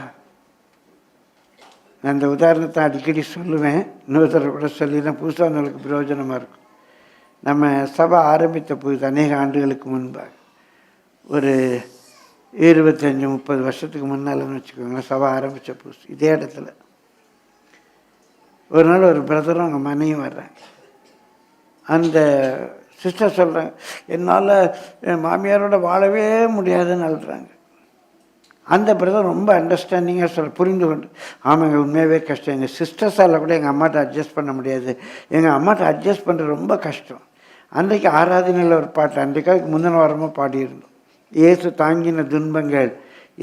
நான் அந்த உதாரணத்தை அடிக்கடி சொல்லுவேன், இன்னொருத்தர் கூட சொல்லிதான் புதுசானவங்களுக்கு பிரயோஜனமாக இருக்கும். நம்ம சபை ஆரம்பித்த புது அநேக ஆண்டுகளுக்கு முன்பாக, ஒரு 25-30 வருஷத்துக்கு முன்னாலன்னு வச்சுக்கோங்க, சபை ஆரம்பித்த புதுசு இதே இடத்துல ஒரு நாள் ஒரு பிரதரும் அவங்க மனையும் வர்றாங்க. அந்த சிஸ்டர் சொல்கிறாங்க, என்னால் என் மாமியாரோட வாழவே முடியாதுன்னு அழுறாங்க. அந்த பிரதர் ரொம்ப அண்டர்ஸ்டாண்டிங்காக புரிந்து கொண்டு, ஆமாங்க உண்மையாகவே கஷ்டம், எங்கள் சிஸ்டர்ஸால் கூட எங்கள் அம்மாட்ட அட்ஜஸ்ட் பண்ண முடியாது, எங்கள் அம்மாட்ட அட்ஜஸ்ட் பண்ணுறது ரொம்ப கஷ்டம். அன்றைக்கு ஆராதனையில் ஒரு பாட்டு, அன்றைக்காக முந்தின வாரமாக பாடியிருந்தோம், இயேசு தாங்கின துன்பங்கள்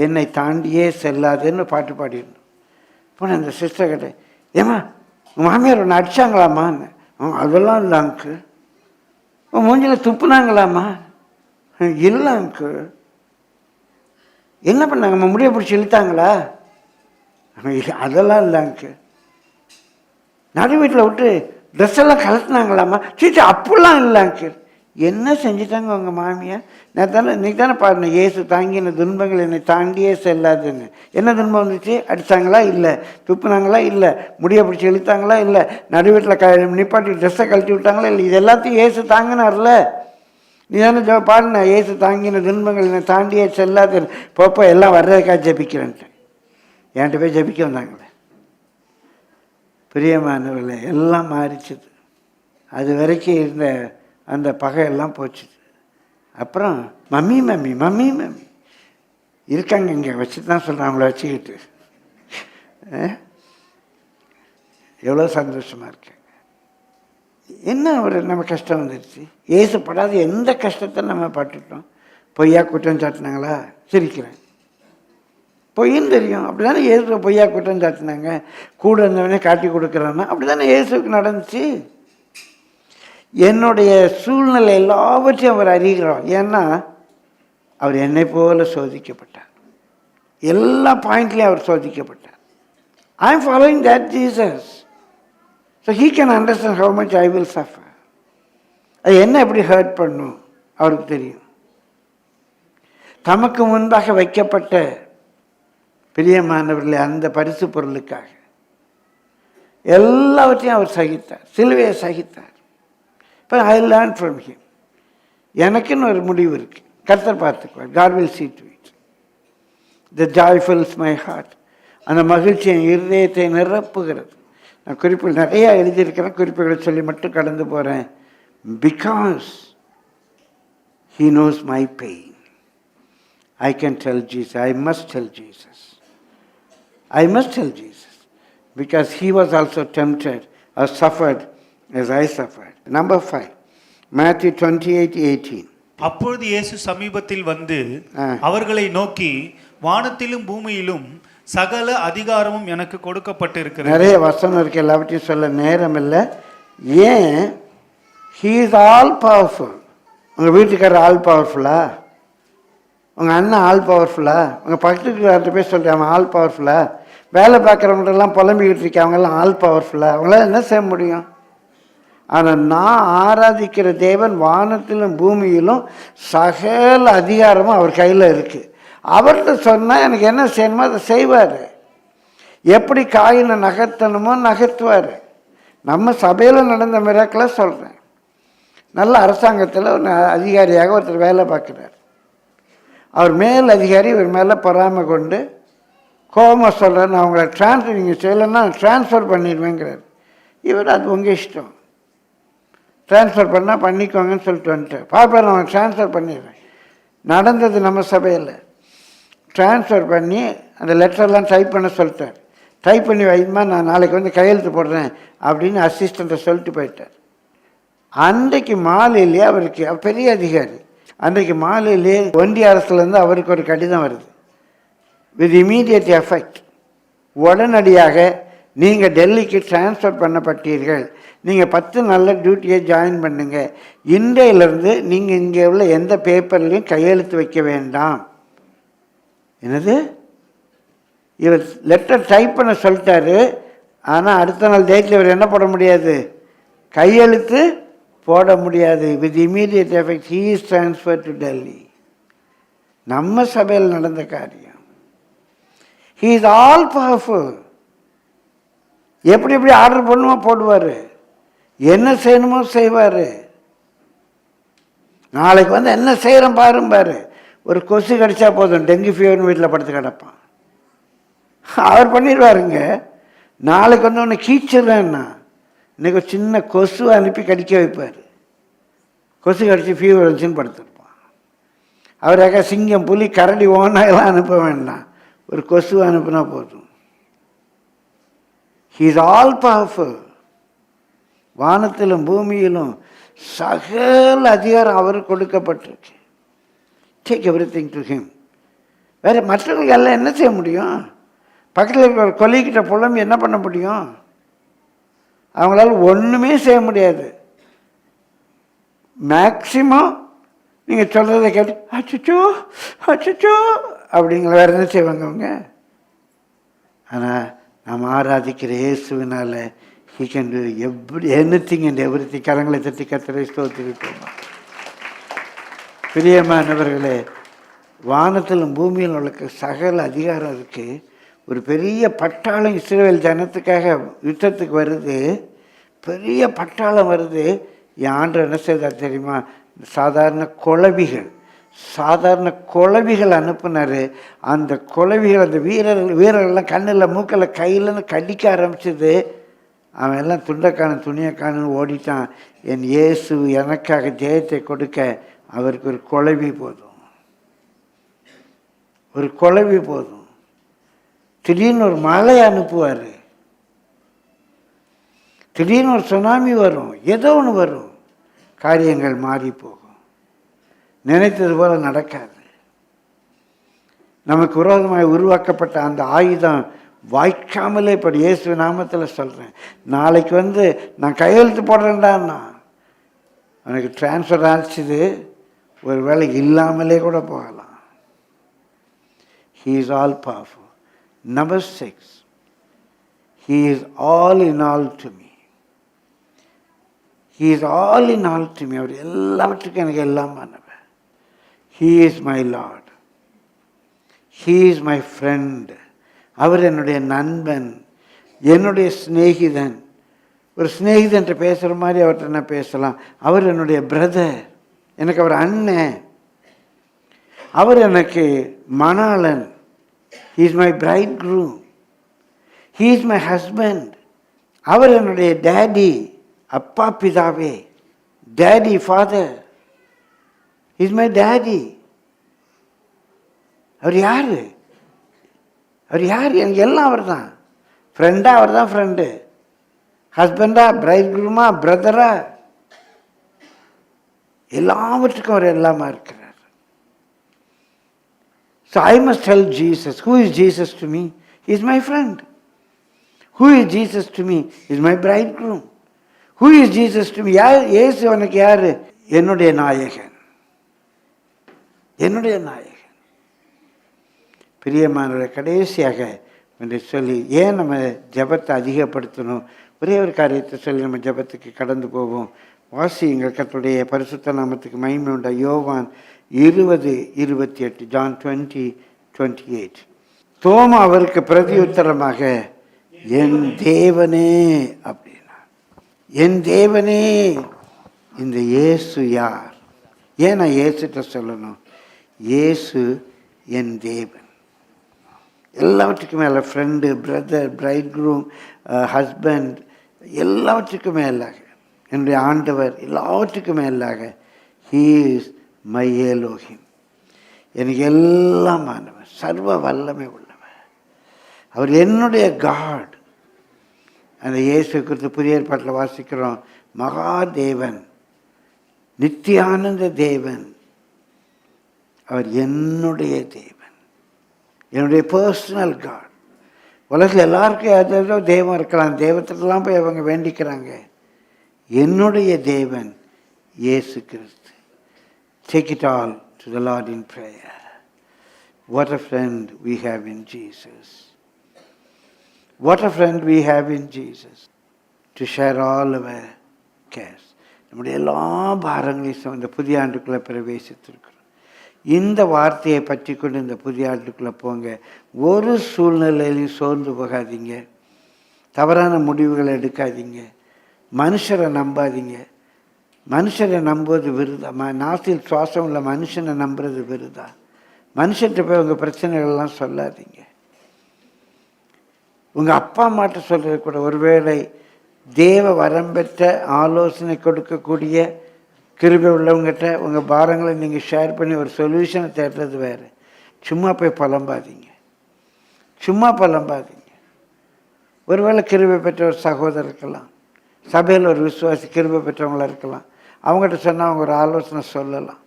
என்னை தாண்டியே செல்லாதுன்னு பாட்டு பாடிடணும். போன அந்த சிஸ்டர் கிட்ட, ஏம்மா உங்கள் மாமியார் ஒன்று அடித்தாங்களாம்மான்னு. அதெல்லாம் இல்லை அங்கு. உன் மூஞ்சில் துப்புனாங்களாம்மா? இல்லை அங்கு. என்ன பண்ணாங்கம்மா, முடிய பிடிச்சி இழுத்தாங்களா? அதெல்லாம் இல்லை அங்கு. நடு வீட்டில் விட்டு ட்ரெஸ் எல்லாம் கலட்டினாங்களாம்மா? சீச்சு அப்படிலாம் இல்லை அங்கு. என்ன செஞ்சிட்டாங்க உங்கள் மாமியார்? இன்னைக்கு தானே பாருங்க, இயேசு தாங்கின துன்பங்கள் என்னை தாண்டியே செல்லாதுன்னு. என்ன துன்பம் வந்துச்சு? அடித்தாங்களா? இல்லை. துப்புனாங்களா? இல்லை. முடிய பிடிச்சி இழுத்தாங்களா? இல்லை. நடு வீட்டில் நிப்பாட்டி ட்ரெஸ்ஸை கழட்டி விட்டாங்களா? இல்லை. இது எல்லாத்தையும் இயேசு தாங்கினார்ல. நீ தானே பாருங்க, இயேசு தாங்கின துன்பங்கள் என்னை தாண்டியே செல்லாதுன்னு. போப்போ எல்லாம் வர்றதுக்காக ஜபிக்கிறேன்ட்டு என்கிட்ட போய் ஜபிக்க வந்தாங்களே. பிரியமானவர்களே, எல்லாம் மாறிச்சுது. அது வரைக்கும் இருந்த அந்த பகையெல்லாம் போச்சு. அப்புறம் மம்மி மம்மி மம்மி மம்மி இருக்காங்க இங்கே வச்சு தான் சொல்கிறேன். அவங்கள வச்சுக்கிட்டு எவ்வளோ சந்தோஷமாக இருக்காங்க. என்ன ஒரு நம்ம கஷ்டம் வந்துடுச்சு. ஏசப்படாத எந்த கஷ்டத்தை நம்ம பட்டுட்டோம். பொய்யா குற்றம் சாட்டினாங்களா? சிரிக்கிறேன். பொய்ன்னு தெரியும். அப்படி தானே இயேசு பொய்யா குற்றம் சாட்டினாங்க. கூட இருந்தவனே காட்டி கொடுக்குறான்னா அப்படி தானே இயேசுக்கு நடந்துச்சு. என்னுடைய சூழ்நிலை எல்லாவற்றையும் அவர் அறிகிறார். ஏன்னா அவர் என்னை போல சோதிக்கப்பட்டார். எல்லா பாயிண்ட்லேயும் அவர் சோதிக்கப்பட்டார். I am following that Jesus. So he can understand how much I will suffer. அது என்ன எப்படி ஹர்ட் பண்ணும் அவருக்கு தெரியும். தமக்கு முன்பாக வைக்கப்பட்ட பிரியமானவர்களே அந்த பரிசு பொருளுக்காக எல்லாவற்றையும் அவர் சகித்தார். சிலுவையை சகித்தார். இப்போ ஐ லேர்ன் ஃப்ரம் ஹிம். எனக்குன்னு ஒரு முடிவு இருக்குது. கர்த்தர் பார்த்துக்குவார். God will see to it. The joy fills my heart. அந்த மகிழ்ச்சி என் இருதயத்தை நிரப்புகிறது. நான் குறிப்புகள் நிறையா எழுதியிருக்கிறேன். குறிப்புகளை சொல்லி மட்டும் கடந்து போகிறேன். Because he knows my pain. I can tell Jesus. I must tell Jesus. I must tell Jesus. Because he was also tempted or suffered as I suffered. Number 5, Matthew 28:18. அப்பொழுது இயேசு சமீபத்தில் வந்து அவர்களை நோக்கி, வானத்திலும் பூமியிலும் சகல அதிகாரமும் எனக்கு கொடுக்கப்பட்டிருக்கிறது. நிறைய வசனம் இருக்கு, எல்லாவற்றையும் சொல்ல நேரம் இல்லை. ஏன்? he is all powerful. உங்கள் வீட்டுக்காரர் ஆல் பவர்ஃபுல்லா? உங்கள் அண்ணன் ஆல் பவர்ஃபுல்லா? உங்கள் பக்கத்துக்கு போய் சொல்கிறேன் அவன் ஆல் பவர்ஃபுல்லா? வேலை பார்க்குறவங்கள்லாம் புலம்பிக்கிட்டு இருக்கேன் அவங்கெல்லாம் ஆல் பவர்ஃபுல்லா? அவங்களால என்ன செய்ய முடியும்? ஆனால் நான் ஆராதிக்கிற தேவன் வானத்திலும் பூமியிலும் சகல அதிகாரமும் அவர் கையில் இருக்குது. அவர்கிட்ட சொன்னால் எனக்கு என்ன செய்யணுமோ அதை செய்வார். எப்படி காயினை நகர்த்தணுமோ நகர்த்துவார். நம்ம சபையில் நடந்த மிராக்களை சொல்கிறேன். நல்ல அரசாங்கத்தில் ஒரு அதிகாரியாக ஒருத்தர் வேலை பார்க்குறார். அவர் மேல் அதிகாரி இவர் மேலே பொறாமை கொண்டு கோபமாக சொல்கிறார், நான் அவங்கள நீங்கள் செய்யலைன்னா ட்ரான்ஸ்ஃபர் பண்ணிடுவேங்கிறார். இவர் அது உங்கள் இஷ்டம், ட்ரான்ஸ்ஃபர் பண்ணால் பண்ணிக்கோங்கன்னு சொல்லிட்டு வந்துட்டேன். பாப்பா நான் ட்ரான்ஸ்ஃபர் பண்ணிடுறேன். நடந்தது நம்ம சபையில். ட்ரான்ஸ்ஃபர் பண்ணி அந்த லெட்டர்லாம் டைப் பண்ண சொல்லிட்டார். டைப் பண்ணி வைமா, நான் நாளைக்கு வந்து கையெழுத்து போடுறேன் அப்படின்னு அசிஸ்டண்ட்டை சொல்லிட்டு போயிட்டார். அன்றைக்கு மாலையிலேயே அவருக்கு பெரிய அதிகாரி, அன்றைக்கு மாலையிலே ஒன்றிய அரசுலேருந்து அவருக்கு ஒரு கடிதம் வருது. வித் இமீடியட் எஃபெக்ட், உடனடியாக நீங்கள் டெல்லிக்கு ட்ரான்ஸ்ஃபர் பண்ணப்பட்டீர்கள். நீங்கள் 10 நல்ல டியூட்டியை ஜாயின் பண்ணுங்க. இன்றையிலிருந்து நீங்கள் இங்கே உள்ள எந்த பேப்பர்லையும் கையெழுத்து வைக்க வேண்டாம். என்னது? இவர் லெட்டர் டைப் பண்ண சொல்லிட்டாரு. ஆனால் அடுத்த நாள் டேட்டில் இவர் என்ன போட முடியாது? கையெழுத்து போட முடியாது. With immediate effect he is transfer to Delhi. நம்ம சபையில் நடந்த காரியம். He is all powerful. எப்படி எப்படி ஆர்டர் பண்ணுமோ போடுவார், என்ன செய்யணுமோ செய்வார். நாளைக்கு வந்து என்ன செய்கிறோம் பாரும்பார். ஒரு கொசு கடிச்சா போதும், டெங்கு ஃபீவர்னு வீட்டில் படுத்து கிடப்பான். அவர் பண்ணிடுவாருங்க. நாளைக்கு வந்து ஒன்று கீச்சிடுறேன்னா இன்றைக்கி ஒரு சின்ன கொசு அனுப்பி கடிக்க வைப்பார். கொசு கடிச்சு ஃபீவர் வந்துச்சுன்னு படுத்துருப்பான். அவராக சிங்கம் புலி கரடி ஓனாயெல்லாம் அனுப்ப வேண்டாம், ஒரு கொசு அனுப்புனா போதும். He is all powerful. வானத்திலும் பூமியிலும் சகல அதிகாரம் அவருக்கு கொடுக்கப்பட்டிருக்கு. Take everything to him. வேறு மற்றவங்களுக்கு எல்லாம் என்ன செய்ய முடியும்? பக்கத்தில் இருக்கிற ஒரு கொல்லிக்கிட்ட புலம்பி என்ன பண்ண முடியும்? அவங்களால ஒன்றுமே செய்ய முடியாது. மேக்சிமம் நீங்கள் சொல்கிறத கேட்டு அச்சோ அச்சோ அப்படிங்கிற வேறு என்ன செய்வாங்க அவங்க? ஆனால் நாம் ஆராதிக்கிற இயேசுவினால் he can do anything and everything. கரங்களை தட்டி கர்த்தரை ஸ்தோத்திரிப்போம். பிரியமானவர்களே, வானத்திலும் பூமியில் உள்ள சகல அதிகாரம் இருக்குது. ஒரு பெரிய பட்டாளம் இஸ்ரவேல் ஜனத்துக்காக யுத்தத்துக்கு வருது. பெரிய பட்டாளம் வருது. என் ஆண்டவர் என்ன செய்தார் தெரியுமா? சாதாரண குழவிகள் அனுப்புனார். அந்த குழவிகள் அந்த வீரர்கள்லாம் கண்ணில் மூக்கில் கையிலன்னு கடிக்க ஆரம்பிச்சது. அவன் எல்லாம் துணியக்கானு ஓடிட்டான். என் இயேசு எனக்காக ஜெயத்தை கொடுக்க அவருக்கு ஒரு குழவி போதும். திடீர்னு ஒரு மழை அனுப்புவார். திடீர்னு ஒரு சுனாமி வரும். ஏதோ ஒன்று வரும். காரியங்கள் மாறி போகும். நினைத்தது போல நடக்காது. நமக்கு விரோதமாக உருவாக்கப்பட்ட அந்த ஆயுதம் வாய்க்காமலே இப்போ இயேசு நாமத்தில் சொல்கிறேன். நாளைக்கு நான் கையெழுத்து போடுறேன்டான்னா எனக்கு டிரான்ஸ்ஃபர் ஆச்சுது. ஒரு வேளை இல்லாமலே கூட போகலாம். He is all powerful. Number 6, He is all in all to me. He is all in all to me. அவர் எல்லாவற்றுக்கும் எனக்கு எல்லாமானவர். He is my Lord. He is my friend. அவர் என்னுடைய நண்பன், என்னுடைய சிநேகிதன். ஒரு சிநேகிதன்ட்டு பேசுகிற மாதிரி அவர்கிட்ட நான் பேசலாம். அவர் என்னுடைய பிரதர், எனக்கு அவர் அண்ணன். அவர் எனக்கு மணாளன். He is my bridegroom. He is my husband. அவர் என்னுடைய டேடி, அப்பா பிதாவே, daddy father. He is my daddy. அவர் யார்? எனக்கு எல்லாம் அவர் தான். ஃப்ரெண்டாக அவர் தான் ஃப்ரெண்டு. ஹஸ்பண்டா, பிரைட்க்ரூமா, பிரதரா, எல்லாவற்றுக்கும் அவர் எல்லாமா இருக்கிறார். So I must tell Jesus, who is Jesus to me? He is my friend. Who is Jesus to me? He is my bridegroom. Who is Jesus to me? இயேசு எனக்கு யார்? என்னுடைய நாயகன். பிரியமானவரை, கடைசியாக என்று சொல்லி ஏன் நம்ம ஜெபத்தை அதிகப்படுத்தணும்? ஒரே ஒரு காரியத்தை சொல்லி நம்ம ஜெபத்துக்கு கடந்து போவோம். வாசியுங்கள். கர்த்தருடைய பரிசுத்த நாமத்துக்கு மகிமை உண்டா. யோவான் 20:28. ஜான் 20:28. தோமா அவருக்கு பிரதியுத்தரமாக, என் தேவனே அப்படின்னா, என் தேவனே, இந்த இயேசு யார்? ஏன் நான் இயேசுகிட்ட சொல்லணும்? இயேசு என் தேவன். எல்லாவற்றுக்கும் மேலே ஃப்ரெண்டு, பிரதர், பிரைட்க்ரூம், ஹஸ்பண்ட், எல்லாவற்றுக்கும் மேலாக என்னுடைய ஆண்டவர், எல்லாவற்றுக்கும் மேலாக ஹீ இஸ் மை எலோஹிம். எனக்கு எல்லாமானவர், சர்வ வல்லமை உள்ளவர். அவர் என்னுடைய காட். அந்த இயேசு குறித்து புதிய ஏற்பாட்டில் வாசிக்கிறோம். மகாதேவன், நித்தியானந்த தேவன். அவர் என்னுடைய தேவன், என்னுடைய பர்சனல் காட். உலகத்தில் எல்லாருக்கும் ஏதோ தெய்வம் இருக்கலாம். தெய்வத்திலலாம் போய் அவங்க வேண்டிக்கிறாங்க. என்னுடைய தேவன் இயேசு கிறிஸ்து. Take it all to the Lord in prayer. What a friend we have in Jesus. What a friend we have in Jesus to share all our cares. நம்முடைய எல்லா பாரங்களையும் இந்த புதிய ஆண்டுக்குள்ளே பிரவேசித்திருக்கிறோம். இந்த வார்த்தையை பற்றி கொண்டு இந்த புதிய ஆண்டுக்குள்ளே போங்க. ஒரு சூழ்நிலையிலையும் சோர்ந்து போகாதீங்க. தவறான முடிவுகளை எடுக்காதீங்க. மனுஷரை நம்பாதீங்க. மனுஷரை நம்புவது விருதா. நாசில் சுவாசம் உள்ள மனுஷனை நம்புறது விருதா. மனுஷன்கிட்ட போய் உங்கள் பிரச்சனைகள்லாம் சொல்லாதீங்க. உங்கள் அப்பா அம்மாட்ட சொல்கிறது கூட, ஒருவேளை தேவ வரம்பெற்ற ஆலோசனை கொடுக்கக்கூடிய கிருபை உள்ளவங்ககிட்ட உங்கள் பாரங்களை நீங்கள் ஷேர் பண்ணி ஒரு சொல்யூஷனை தேடுறது வேறு. சும்மா போய் புலம்பாதீங்க. ஒருவேளை கிருபை பெற்ற ஒரு சகோதரர் இருக்கலாம், சபையில் ஒரு விசுவாசி கிருபை பெற்றவங்களாக இருக்கலாம். அவங்ககிட்ட சொன்னால் அவங்க ஒரு ஆலோசனை சொல்லலாம்.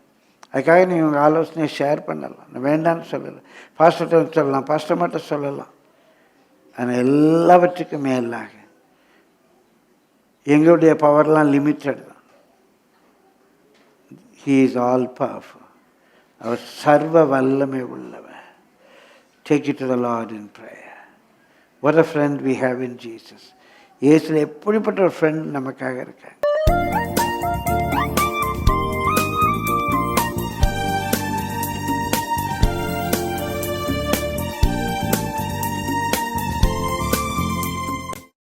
அதுக்காக நீங்கள் உங்கள் ஆலோசனையை ஷேர் பண்ணலாம், நான் வேண்டான்னு சொல்லலை. பாஸ்டர்கிட்ட சொல்லலாம், பாஸ்டர் மட்டும் சொல்லலாம். ஆனால் எல்லாவற்றுக்கும் மேலாக எங்களுடைய பவர்லாம் லிமிட்டட் தான். He is all powerful. அவர் சர்வ வல்லமை உள்ளவர். Take it to the Lord in prayer. What a friend we have in Jesus. இயேசுல எப்படிப்பட்ட ஒரு ஃப்ரெண்ட் நமக்காக இருக்காங்க.